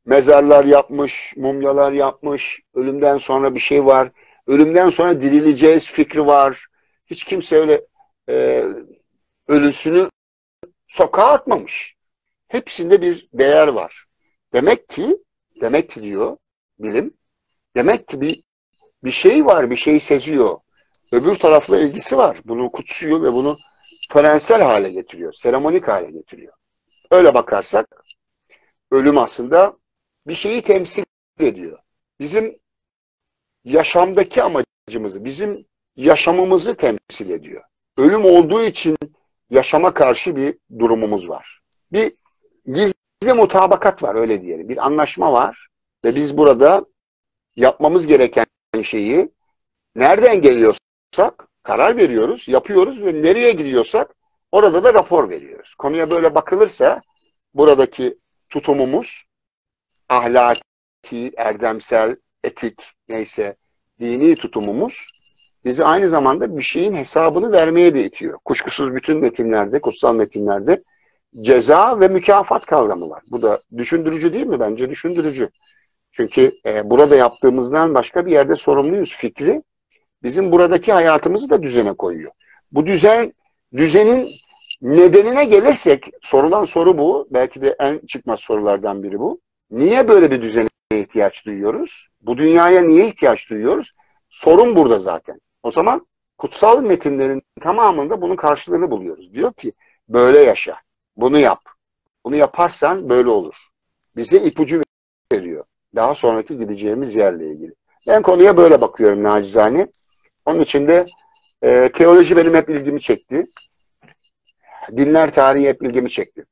S1: Mezarlar yapmış, mumyalar yapmış, ölümden sonra bir şey var. Ölümden sonra dirileceğiz fikri var. Hiç kimse öyle ölüsünü sokağa atmamış. Hepsinde bir değer var. Demek ki diyor bilim, demek ki bir şey var, bir şey seziyor. Öbür tarafla ilgisi var. Bunu kutsuyor ve bunu törensel hale getiriyor, seremonik hale getiriyor. Öyle bakarsak ölüm aslında bir şeyi temsil ediyor. Bizim yaşamdaki amacımızı, bizim yaşamımızı temsil ediyor. Ölüm olduğu için yaşama karşı bir durumumuz var. Bir gizli mutabakat var, öyle diyelim. Bir anlaşma var ve biz burada yapmamız gereken şeyi nereden geliyorsak karar veriyoruz, yapıyoruz ve nereye gidiyorsak orada da rapor veriyoruz. Konuya böyle bakılırsa buradaki tutumumuz ahlaki, erdemsel, etik, neyse dini tutumumuz bizi aynı zamanda bir şeyin hesabını vermeye de itiyor. Kuşkusuz bütün metinlerde, kutsal metinlerde ceza ve mükafat kavramı var. Bu da düşündürücü değil mi? Bence düşündürücü. Çünkü burada yaptığımızdan başka bir yerde sorumluyuz fikri. Bizim buradaki hayatımızı da düzene koyuyor. Bu düzenin nedenine gelirsek, sorulan soru bu. Belki de en çıkmaz sorulardan biri bu. Niye böyle bir düzene ihtiyaç duyuyoruz? Bu dünyaya niye ihtiyaç duyuyoruz? Sorun burada zaten. O zaman kutsal metinlerin tamamında bunun karşılığını buluyoruz. Diyor ki böyle yaşa, bunu yap. Bunu yaparsan böyle olur. Bize ipucu veriyor. Daha sonraki gideceğimiz yerle ilgili. Ben konuya böyle bakıyorum nacizane. Onun için de teoloji benim hep ilgimi çekti. Dinler tarihi hep ilgimi çekti.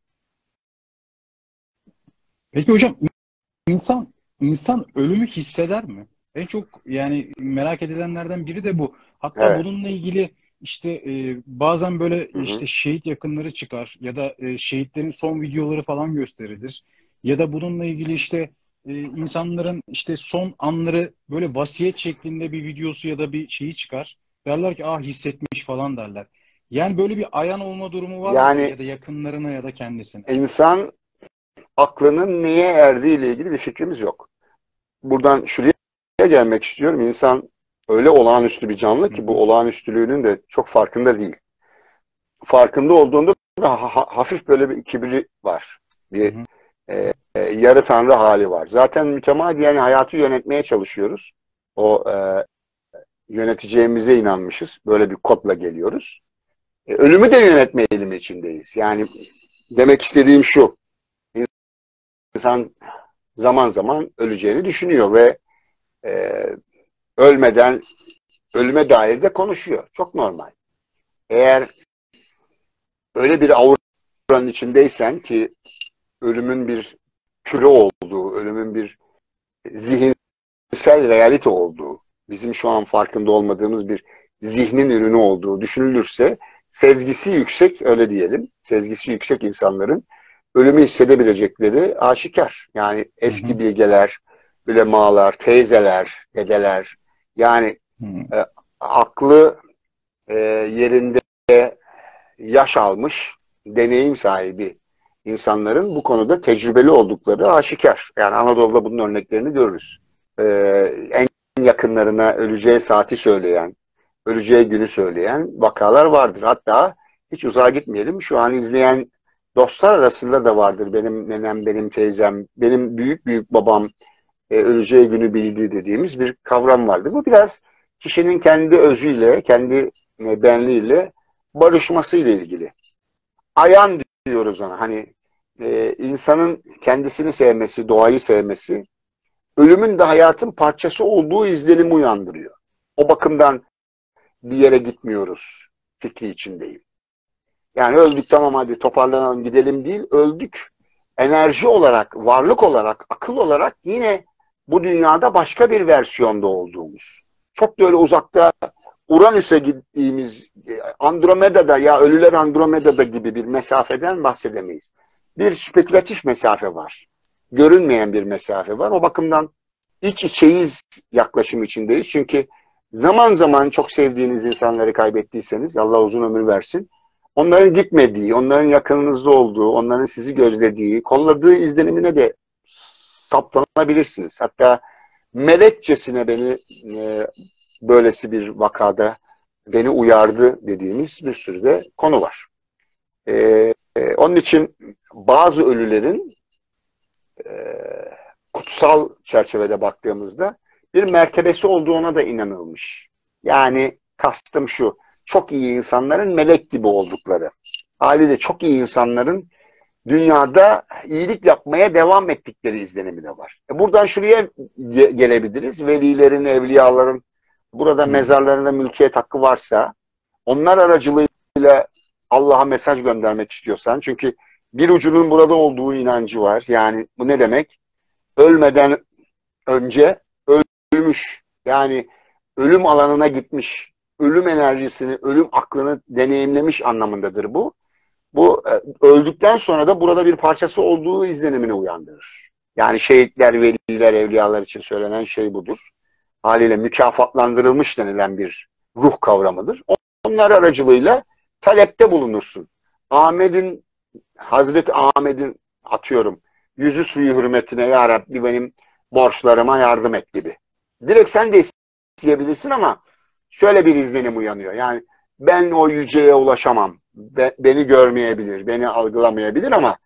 S2: Peki hocam, insan ölümü hisseder mi? En çok yani merak edilenlerden biri de bu. Hatta
S1: Evet.
S2: bununla ilgili işte bazen böyle
S1: Hı hı.
S2: işte şehit yakınları çıkar ya da şehitlerin son videoları falan gösterilir. Ya da bununla ilgili işte insanların işte son anları böyle vasiyet şeklinde bir videosu ya da bir şeyi çıkar. Derler ki ah hissetmiş falan derler. Yani böyle bir ayan olma durumu var mıdır
S1: Yani
S2: ya da yakınlarına ya da kendisine?
S1: insan aklının neye erdiği ile ilgili bir fikrimiz yok. Buradan şuraya gelmek istiyorum. İnsan öyle olağanüstü bir canlı ki bu olağanüstülüğünün de çok farkında değil. Farkında olduğunda da hafif böyle bir kibri var. Bir yarı tanrı hali var. Zaten mütemadiyen hayatı yönetmeye çalışıyoruz. O yöneteceğimize inanmışız. Böyle bir kodla geliyoruz. Ölümü de yönetme eğilimi içindeyiz. Yani demek istediğim şu. İnsan zaman zaman öleceğini düşünüyor ve ölüme dair de konuşuyor. Çok normal. Eğer öyle bir auranın içindeysen ki ölümün bir türü olduğu, ölümün bir zihinsel realite olduğu, bizim şu an farkında olmadığımız bir zihnin ürünü olduğu düşünülürse sezgisi yüksek, öyle diyelim, sezgisi yüksek insanların ölümü hissedebilecekleri aşikar. Yani eski bilgeler, ulemalar, teyzeler, dedeler, yani aklı yerinde yaş almış, deneyim sahibi insanların bu konuda tecrübeli oldukları aşikar. Yani Anadolu'da bunun örneklerini görürüz. En yakınlarına öleceği saati söyleyen, öleceği günü söyleyen vakalar vardır. Hatta hiç uzağa gitmeyelim. Şu an izleyen dostlar arasında da vardır. Benim nenem, benim teyzem, benim büyük babam öleceği günü bildi dediğimiz bir kavram vardır. Bu biraz kişinin kendi özüyle, kendi benliğiyle barışmasıyla ilgili. Ayan diyoruz ona. Hani insanın kendisini sevmesi, doğayı sevmesi, ölümün de hayatın parçası olduğu izlenimi uyandırıyor. O bakımdan bir yere gitmiyoruz fikri içindeyim. Yani öldük tamam hadi toparlanalım gidelim değil, öldük. Enerji olarak, varlık olarak, akıl olarak yine bu dünyada başka bir versiyonda olduğumuz. çok da öyle uzakta Uranüs'e gittiğimiz Andromeda'da ya ölüler Andromeda'da gibi bir mesafeden bahsedemeyiz. Bir spekülatif mesafe var. Görünmeyen bir mesafe var. O bakımdan iç içeyiz yaklaşım içindeyiz. Çünkü zaman zaman çok sevdiğiniz insanları kaybettiyseniz Allah uzun ömür versin. Onların gitmediği, onların yakınınızda olduğu, onların sizi gözlediği, kolladığı izlenimine de saplanabilirsiniz. Hatta melekçesine beni böylesi bir vakada beni uyardı dediğimiz bir sürü de konu var. Onun için bazı ölülerin kutsal çerçevede baktığımızda bir mertebesi olduğuna da inanılmış. Yani kastım şu, çok iyi insanların melek gibi oldukları. Haliyle çok iyi insanların dünyada iyilik yapmaya devam ettikleri izlenimi de var. Buradan şuraya gelebiliriz. Velilerin, evliyaların burada mezarlarında mülkiyet hakkı varsa onlar aracılığıyla Allah'a mesaj göndermek istiyorsan, çünkü bir ucunun burada olduğu inancı var. Yani bu ne demek? Ölmeden önce ölmüş. Yani ölüm alanına gitmiş. Ölüm enerjisini, ölüm aklını deneyimlemiş anlamındadır bu. Bu öldükten sonra da burada bir parçası olduğu izlenimini uyandırır. Yani şehitler, veliler, evliyalar için söylenen şey budur. Haliyle mükafatlandırılmış denilen bir ruh kavramıdır. Onlar aracılığıyla talepte bulunursun. Hazreti Ahmet'in atıyorum yüzü suyu hürmetine ya Rabbi benim borçlarıma yardım et gibi. Direkt sen de isteyebilirsin ama şöyle bir izlenim uyanıyor. Yani ben o yüceye ulaşamam. Beni görmeyebilir, beni algılamayabilir ama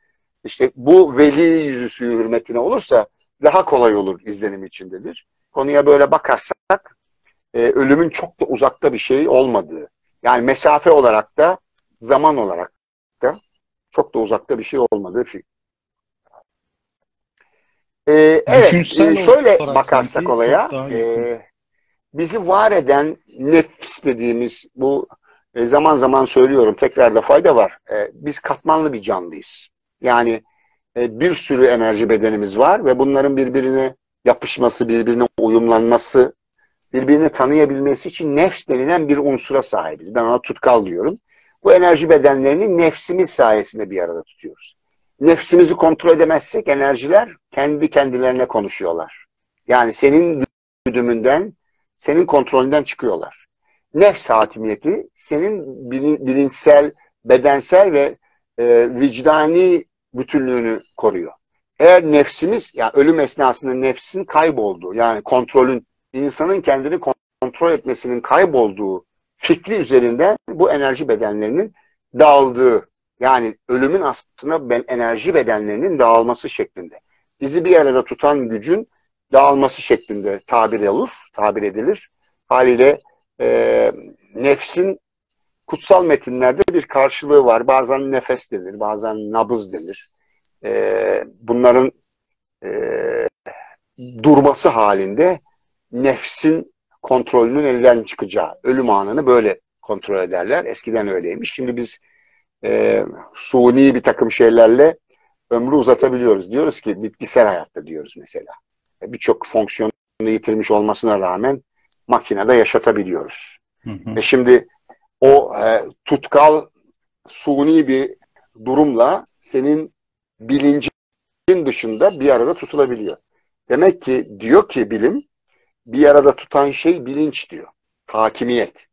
S1: işte bu veli yüzü suyu hürmetine olursa daha kolay olur izlenim içindedir. Konuya böyle bakarsak ölümün çok da uzakta bir şey olmadığı, yani mesafe olarak da zaman olarak da çok da uzakta bir şey olmadığı fikri. Evet, şöyle bakarsak olaya, bizi var eden nefs dediğimiz bu zaman zaman söylüyorum, tekrarda fayda var. Biz katmanlı bir canlıyız. Yani bir sürü enerji bedenimiz var ve bunların birbirine yapışması, birbirine uyumlanması, birbirini tanıyabilmesi için nefs denilen bir unsura sahibiz. Ben ona tutkal diyorum. Bu enerji bedenlerini nefsimiz sayesinde bir arada tutuyoruz. Nefsimizi kontrol edemezsek enerjiler kendi kendilerine konuşuyorlar. Yani senin güdümünden, senin kontrolünden çıkıyorlar. Nefs hakimiyeti senin bilinçsel, bedensel ve vicdani bütünlüğünü koruyor. Eğer nefsimiz, yani ölüm esnasında nefsin kaybolduğu, yani kontrolün, insanın kendini kontrol etmesinin kaybolduğu fikri üzerinden bu enerji bedenlerinin dağıldığı, yani ölümün aslında enerji bedenlerinin dağılması şeklinde. Bizi bir arada tutan gücün dağılması şeklinde tabir edilir. Haliyle nefsin kutsal metinlerde bir karşılığı var. Bazen nefes denir, bazen nabız denir. Bunların durması halinde nefsin kontrolünün elden çıkacağı, ölüm anını böyle kontrol ederler. Eskiden öyleymiş. Şimdi biz suni bir takım şeylerle ömrü uzatabiliyoruz. Diyoruz ki bitkisel hayatta diyoruz mesela. Birçok fonksiyonu yitirmiş olmasına rağmen makinede yaşatabiliyoruz. Şimdi o tutkal suni bir durumla senin bilincin dışında bir arada tutulabiliyor. Demek ki diyor ki bilim, bir arada tutan şey bilinç diyor. Hakimiyet.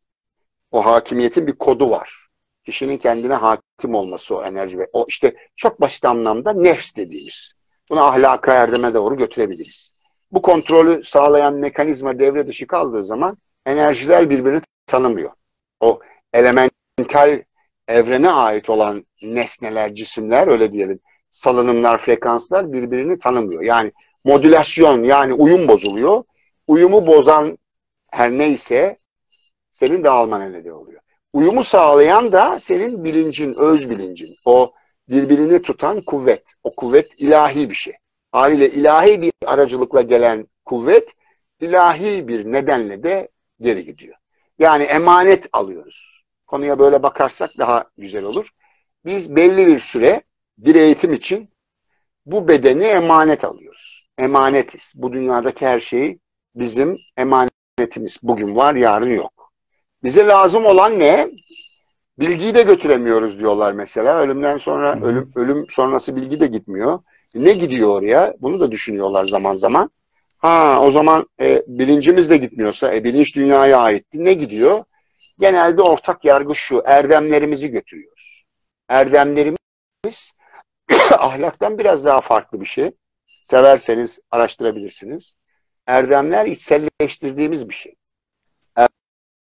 S1: O hakimiyetin bir kodu var. Kişinin kendine hakim olması o enerji ve o işte çok basit anlamda nefs dediğimiz. Bunu ahlaka erdeme doğru götürebiliriz. Bu kontrolü sağlayan mekanizma devre dışı kaldığı zaman enerjiler birbirini tanımıyor. O elemental evrene ait olan nesneler, cisimler öyle diyelim, salınımlar, frekanslar birbirini tanımıyor. Yani modülasyon, yani uyum bozuluyor. Uyumu bozan her neyse senin dağılmana neden oluyor. Uyumu sağlayan da senin bilincin, öz bilincin. O birbirini tutan kuvvet. O kuvvet ilahi bir şey. Haliyle ilahi bir aracılıkla gelen kuvvet ilahi bir nedenle de geri gidiyor. Yani emanet alıyoruz. Konuya böyle bakarsak daha güzel olur. Biz belli bir süre bir eğitim için bu bedeni emanet alıyoruz. Emanetiz. Bu dünyadaki her şeyi bizim emanet planetimiz. Bugün var, yarın yok. Bize lazım olan ne? Bilgiyi de götüremiyoruz diyorlar mesela. Ölümden sonra, ölüm sonrası bilgi de gitmiyor. Ne gidiyor oraya? Bunu da düşünüyorlar zaman zaman. Ha, o zaman bilincimiz de gitmiyorsa, bilinç dünyaya aitti. Ne gidiyor? Genelde ortak yargı şu: erdemlerimizi götürüyoruz. Erdemlerimiz ahlaktan biraz daha farklı bir şey. Severseniz araştırabilirsiniz. Erdemler içselleştirdiğimiz bir şey.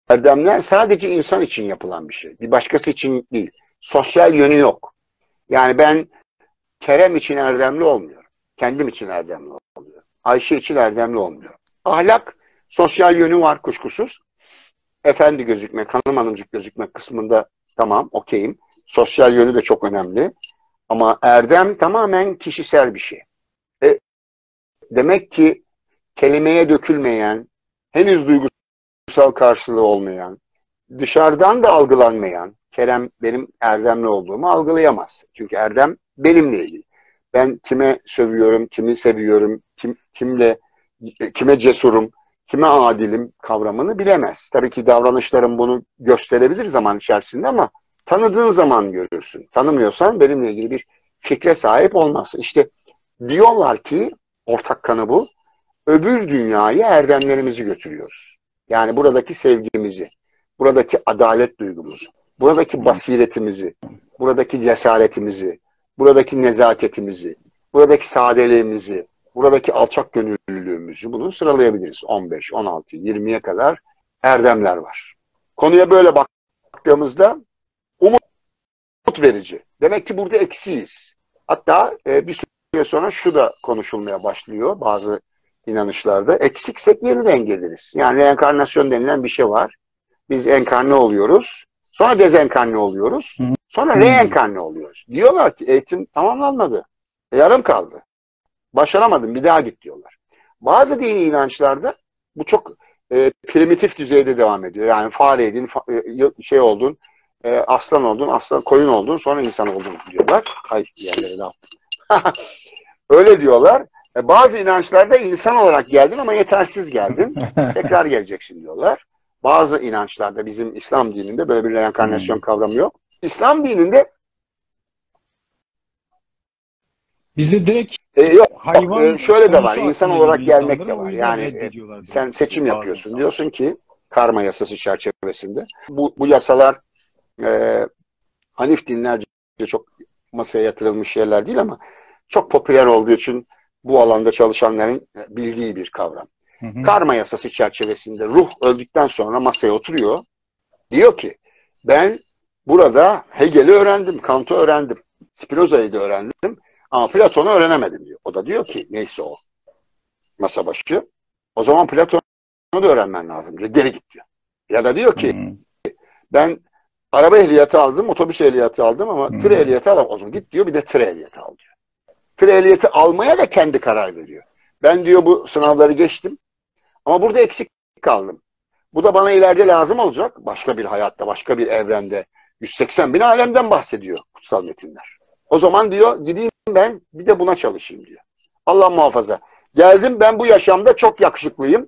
S1: Erdemler sadece insan için yapılan bir şey. Bir başkası için değil. Sosyal yönü yok. Yani ben Kerem için erdemli olmuyorum. Kendim için erdemli oluyorum. Ayşe için erdemli olmuyorum. Ahlak, sosyal yönü var kuşkusuz. Efendi gözükmek, hanım hanımcık gözükmek kısmında tamam, okeyim. Sosyal yönü de çok önemli. Ama erdem tamamen kişisel bir şey. Demek ki kelimeye dökülmeyen, henüz duygusal karşılığı olmayan, dışarıdan da algılanmayan, Kerem benim erdemli olduğumu algılayamaz. Çünkü erdem benimle ilgili. Ben kime sövüyorum, kimi seviyorum, kime cesurum, kime adilim kavramını bilemez. Tabii ki davranışlarım bunu gösterebilir zaman içerisinde ama tanıdığın zaman görürsün. Tanımıyorsan benimle ilgili bir fikre sahip olmazsın. İşte diyorlar ki, ortak kanı bu, öbür dünyaya erdemlerimizi götürüyoruz. Yani buradaki sevgimizi, buradaki adalet duygumuzu, buradaki basiretimizi, buradaki cesaretimizi, buradaki nezaketimizi, buradaki sadeliğimizi, buradaki alçak gönüllülüğümüzü, bunu sıralayabiliriz. 15, 16, 20'ye kadar erdemler var. Konuya böyle baktığımızda umut verici. Demek ki burada eksiyiz. Hatta bir süre sonra şu da konuşulmaya başlıyor bazı inanışlarda. Eksiksek yeniden geliriz. Yani reenkarnasyon denilen bir şey var. Biz enkarne oluyoruz. Sonra dezenkarne oluyoruz. Sonra reenkarne oluyoruz. Diyorlar ki eğitim tamamlanmadı. Yarım kaldı. Başaramadın, bir daha git diyorlar. Bazı dini inançlarda bu çok primitif düzeyde devam ediyor. Yani fareydin, şey oldun, aslan oldun, aslan koyun oldun, sonra insan oldun diyorlar. Ay, yerlere dağıttım. Öyle diyorlar. Bazı inançlarda insan olarak geldin ama yetersiz geldin. Tekrar geleceksin diyorlar. Bazı inançlarda, bizim İslam dininde böyle bir reenkarnasyon kavramı yok. İslam dininde
S2: bize direkt
S1: yok.
S2: hayvan
S1: Şöyle de var.
S2: konusu
S1: İnsan
S2: aklına
S1: olarak
S2: geliyor
S1: gelmek de
S2: insanların, o
S1: var.
S2: yüzden
S1: Yani
S2: reddediyorlar
S1: sen seçim
S2: bazı
S1: yapıyorsun.
S2: insanlar.
S1: Diyorsun ki karma yasası çerçevesinde. Bu yasalar Hanif dinlerce çok masaya yatırılmış şeyler değil ama çok popüler olduğu için bu alanda çalışanların bildiği bir kavram. Karma yasası çerçevesinde ruh öldükten sonra masaya oturuyor. Diyor ki ben burada Hegel'i öğrendim, Kant'ı öğrendim, Spinoza'yı da öğrendim ama Platon'u öğrenemedim diyor. O da diyor ki neyse o masa başı, o zaman Platon'u da öğrenmen lazım diyor. Geri git diyor. Ya da diyor ki ben araba ehliyeti aldım, otobüs ehliyeti aldım ama tır ehliyeti alamam. O zaman git diyor, bir de tır ehliyeti al diyor. Tır ehliyeti almaya da kendi karar veriyor. Ben diyor bu sınavları geçtim ama burada eksik kaldım. Bu da bana ileride lazım olacak. Başka bir hayatta, başka bir evrende. 180 bin alemden bahsediyor kutsal metinler. O zaman diyor gideyim ben bir de buna çalışayım diyor. Allah muhafaza. Geldim ben bu yaşamda çok yakışıklıyım.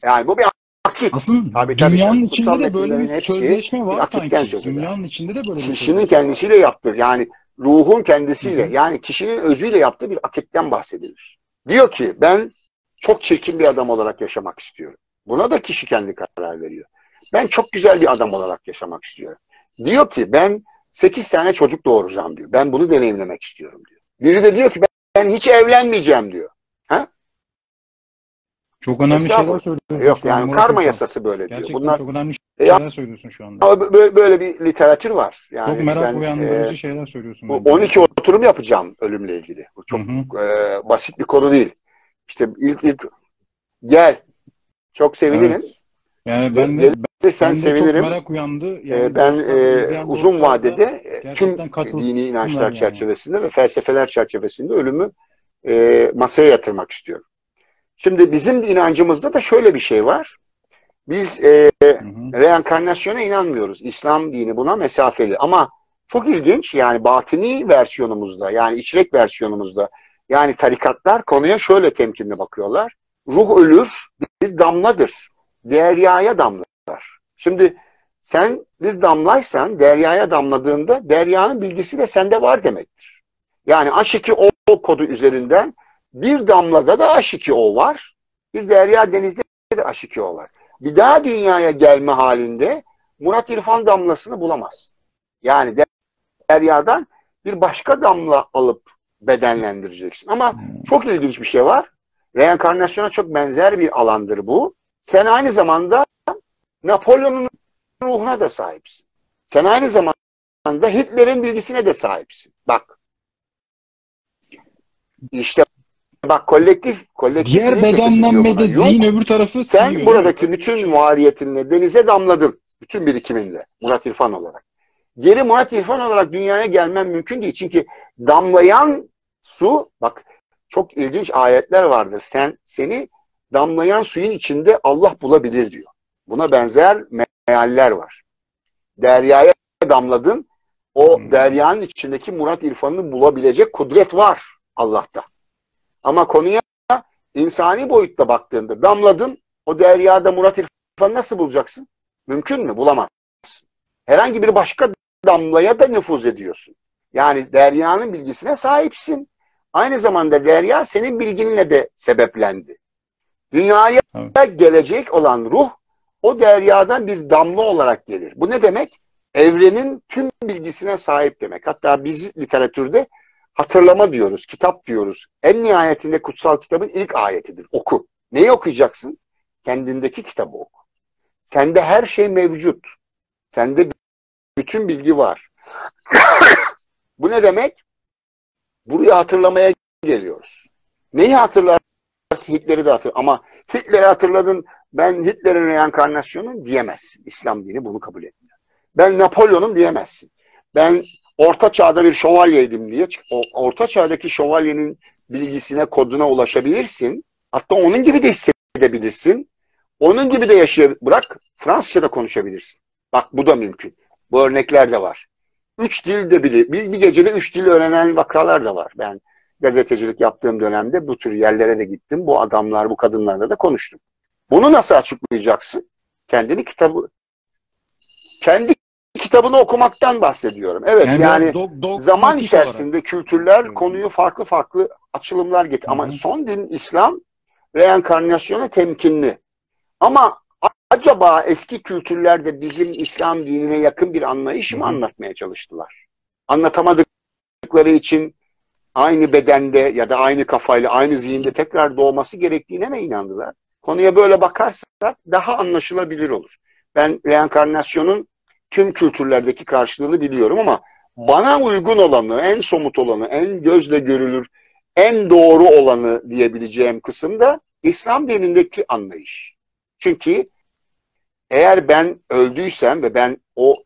S1: Yani bu bir akit.
S2: Aslında dünyanın içinde de böyle bir sözleşme var sanki. Dünyanın içinde de böyle bir sözleşme var.
S1: Kişinin kendisiyle yaptığı, yani ruhun kendisiyle, yani kişinin özüyle yaptığı bir akitten bahsedilir. Diyor ki ben çok çirkin bir adam olarak yaşamak istiyorum. Buna da kişi kendi karar veriyor. Ben çok güzel bir adam olarak yaşamak istiyorum. Diyor ki ben 8 tane çocuk doğuracağım diyor. Ben bunu deneyimlemek istiyorum diyor. Biri de diyor ki ben hiç evlenmeyeceğim diyor. Ha?
S2: Çok önemli şeyler söylüyorsun.
S1: Yok yani karma yasası böyle diyor.
S2: Gerçekten
S1: Bunlar
S2: çok önemli şeyler söylüyorsun şu anda.
S1: Böyle bir literatür var. Yani
S2: çok merak uyandırıcı şeyler söylüyorsun.
S1: 12 oturum yapacağım ölümle ilgili. Bu çok basit bir konu değil. İşte ilk gel. Çok sevinirim.
S2: Evet. Yani ben de
S1: sevinirim.
S2: çok merak uyandı. Yani
S1: ben uzun vadede tüm dini inançlar
S2: yani
S1: çerçevesinde ve felsefeler çerçevesinde ölümü masaya yatırmak istiyorum. Şimdi bizim inancımızda da şöyle bir şey var. Biz reenkarnasyona inanmıyoruz. İslam dini buna mesafeli. Ama çok ilginç, yani batini versiyonumuzda, yani içrek versiyonumuzda, yani tarikatlar konuya şöyle temkinli bakıyorlar. Ruh ölür, bir damladır. deryaya damlar. Şimdi sen bir damlaysan, deryaya damladığında deryanın bilgisi de sende var demektir. Yani H2O kodu üzerinden bir damlada da H2O var. Bir derya denizde de H2O var. Bir daha dünyaya gelme halinde Murat İrfan damlasını bulamaz. Yani deryadan bir başka damla alıp bedenlendireceksin. Ama çok ilginç bir şey var. Reenkarnasyona çok benzer bir alandır bu. Sen aynı zamanda Napolyon'un ruhuna da sahipsin. Sen aynı zamanda Hitler'in bilgisine de sahipsin. Bak. İşte bak kolektif
S2: diğer bedenlenmede zihin öbür tarafı
S1: sen
S2: siliyor,
S1: buradaki bütün variyetinle denize damladın. Bütün birikiminle. Murat İrfan olarak. Geri Murat İrfan olarak dünyaya gelmen mümkün değil. Çünkü damlayan su, bak çok ilginç ayetler vardır. Seni damlayan suyun içinde Allah bulabilir diyor. Buna benzer mealler var. Deryaya damladın. O deryanın içindeki Murat İrfan'ı bulabilecek kudret var Allah'ta. Ama konuya insani boyutta baktığında damladın. O deryada Murat İrfan'ı nasıl bulacaksın? Mümkün mü? Bulamazsın. Herhangi bir başka damlaya da nüfuz ediyorsun. Yani deryanın bilgisine sahipsin. Aynı zamanda derya senin bilginle de sebeplendi. Dünyaya gelecek olan ruh o deryadan bir damla olarak gelir. Bu ne demek? Evrenin tüm bilgisine sahip demek. Hatta biz literatürde hatırlama diyoruz, kitap diyoruz. En nihayetinde kutsal kitabın ilk ayetidir. Oku. Neyi okuyacaksın? Kendindeki kitabı oku. Sende her şey mevcut. Sende bütün bilgi var. Bu ne demek? Buraya hatırlamaya geliyoruz. Neyi hatırlarsın? Hitler'i de hatırlar. Ama Hitler'i hatırladın, ben Hitler'in reenkarnasyonu diyemezsin. İslam dini bunu kabul etmiyor. Ben Napolyon'um diyemezsin. Ben Orta Çağ'da bir şövalyeydim diye Orta Çağ'daki şövalyenin bilgisine, koduna ulaşabilirsin. Hatta onun gibi de hissedebilirsin. Onun gibi de yaşayabilirsin. Bırak Fransızca da konuşabilirsin. Bak bu da mümkün. Bu örnekler de var. 3 dil de bilir. Bir gecede 3 dil öğrenen vakalar da var. Ben gazetecilik yaptığım dönemde bu tür yerlere de gittim. Bu adamlar, bu kadınlarla da konuştum. Bunu nasıl açıklayacaksın? Kendi kitabını okumaktan bahsediyorum. Evet yani zaman içerisinde olarak kültürler konuyu farklı farklı açılımlar getiriyor. Ama son din İslam reenkarnasyona temkinli. Ama acaba eski kültürlerde bizim İslam dinine yakın bir anlayışı mı anlatmaya çalıştılar? Anlatamadıkları için aynı bedende ya da aynı kafayla, aynı zihinde tekrar doğması gerektiğine mi inandılar? Konuya böyle bakarsak daha anlaşılabilir olur. Ben reenkarnasyonun tüm kültürlerdeki karşılığını biliyorum ama bana uygun olanı, en somut olanı, en gözle görülür, en doğru olanı diyebileceğim kısımda İslam dinindeki anlayış. Çünkü eğer ben öldüysem ve ben o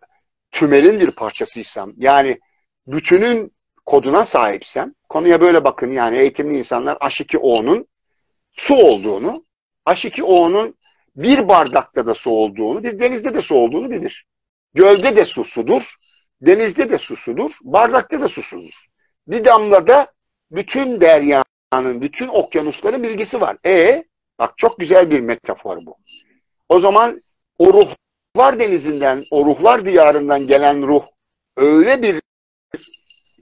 S1: tümelin bir parçasıysam, yani bütünün koduna sahipsem, konuya böyle bakın, yani eğitimli insanlar H2O'nun su olduğunu, H2O'nun bir bardakta da su olduğunu, bir denizde de su olduğunu bilir. Gölde de su sudur, denizde de su sudur, bardakta da su sudur. Bir damlada bütün deryanın, bütün okyanusların bilgisi var. Bak çok güzel bir metafor bu. O zaman o ruhlar denizinden, o ruhlar diyarından gelen ruh öyle bir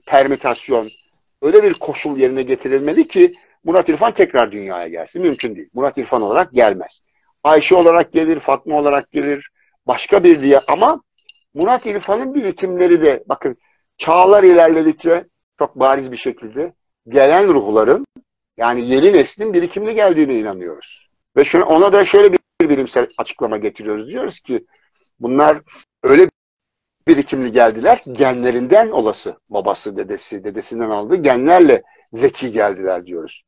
S1: permütasyon, öyle bir koşul yerine getirilmeli ki Murat İrfan tekrar dünyaya gelsin. Mümkün değil. Murat İrfan olarak gelmez. Ayşe olarak gelir, Fatma olarak gelir, başka bir diye, ama Murat İrfan'ın birikimleri de bakın çağlar ilerledikçe çok bariz bir şekilde gelen ruhların, yani yeni neslin birikimli geldiğine inanıyoruz. Ve ona da şöyle bir bilimsel açıklama getiriyoruz. Diyoruz ki bunlar öyle birikimli geldiler, genlerinden olası, babası, dedesi, dedesinden aldığı genlerle zeki geldiler diyoruz.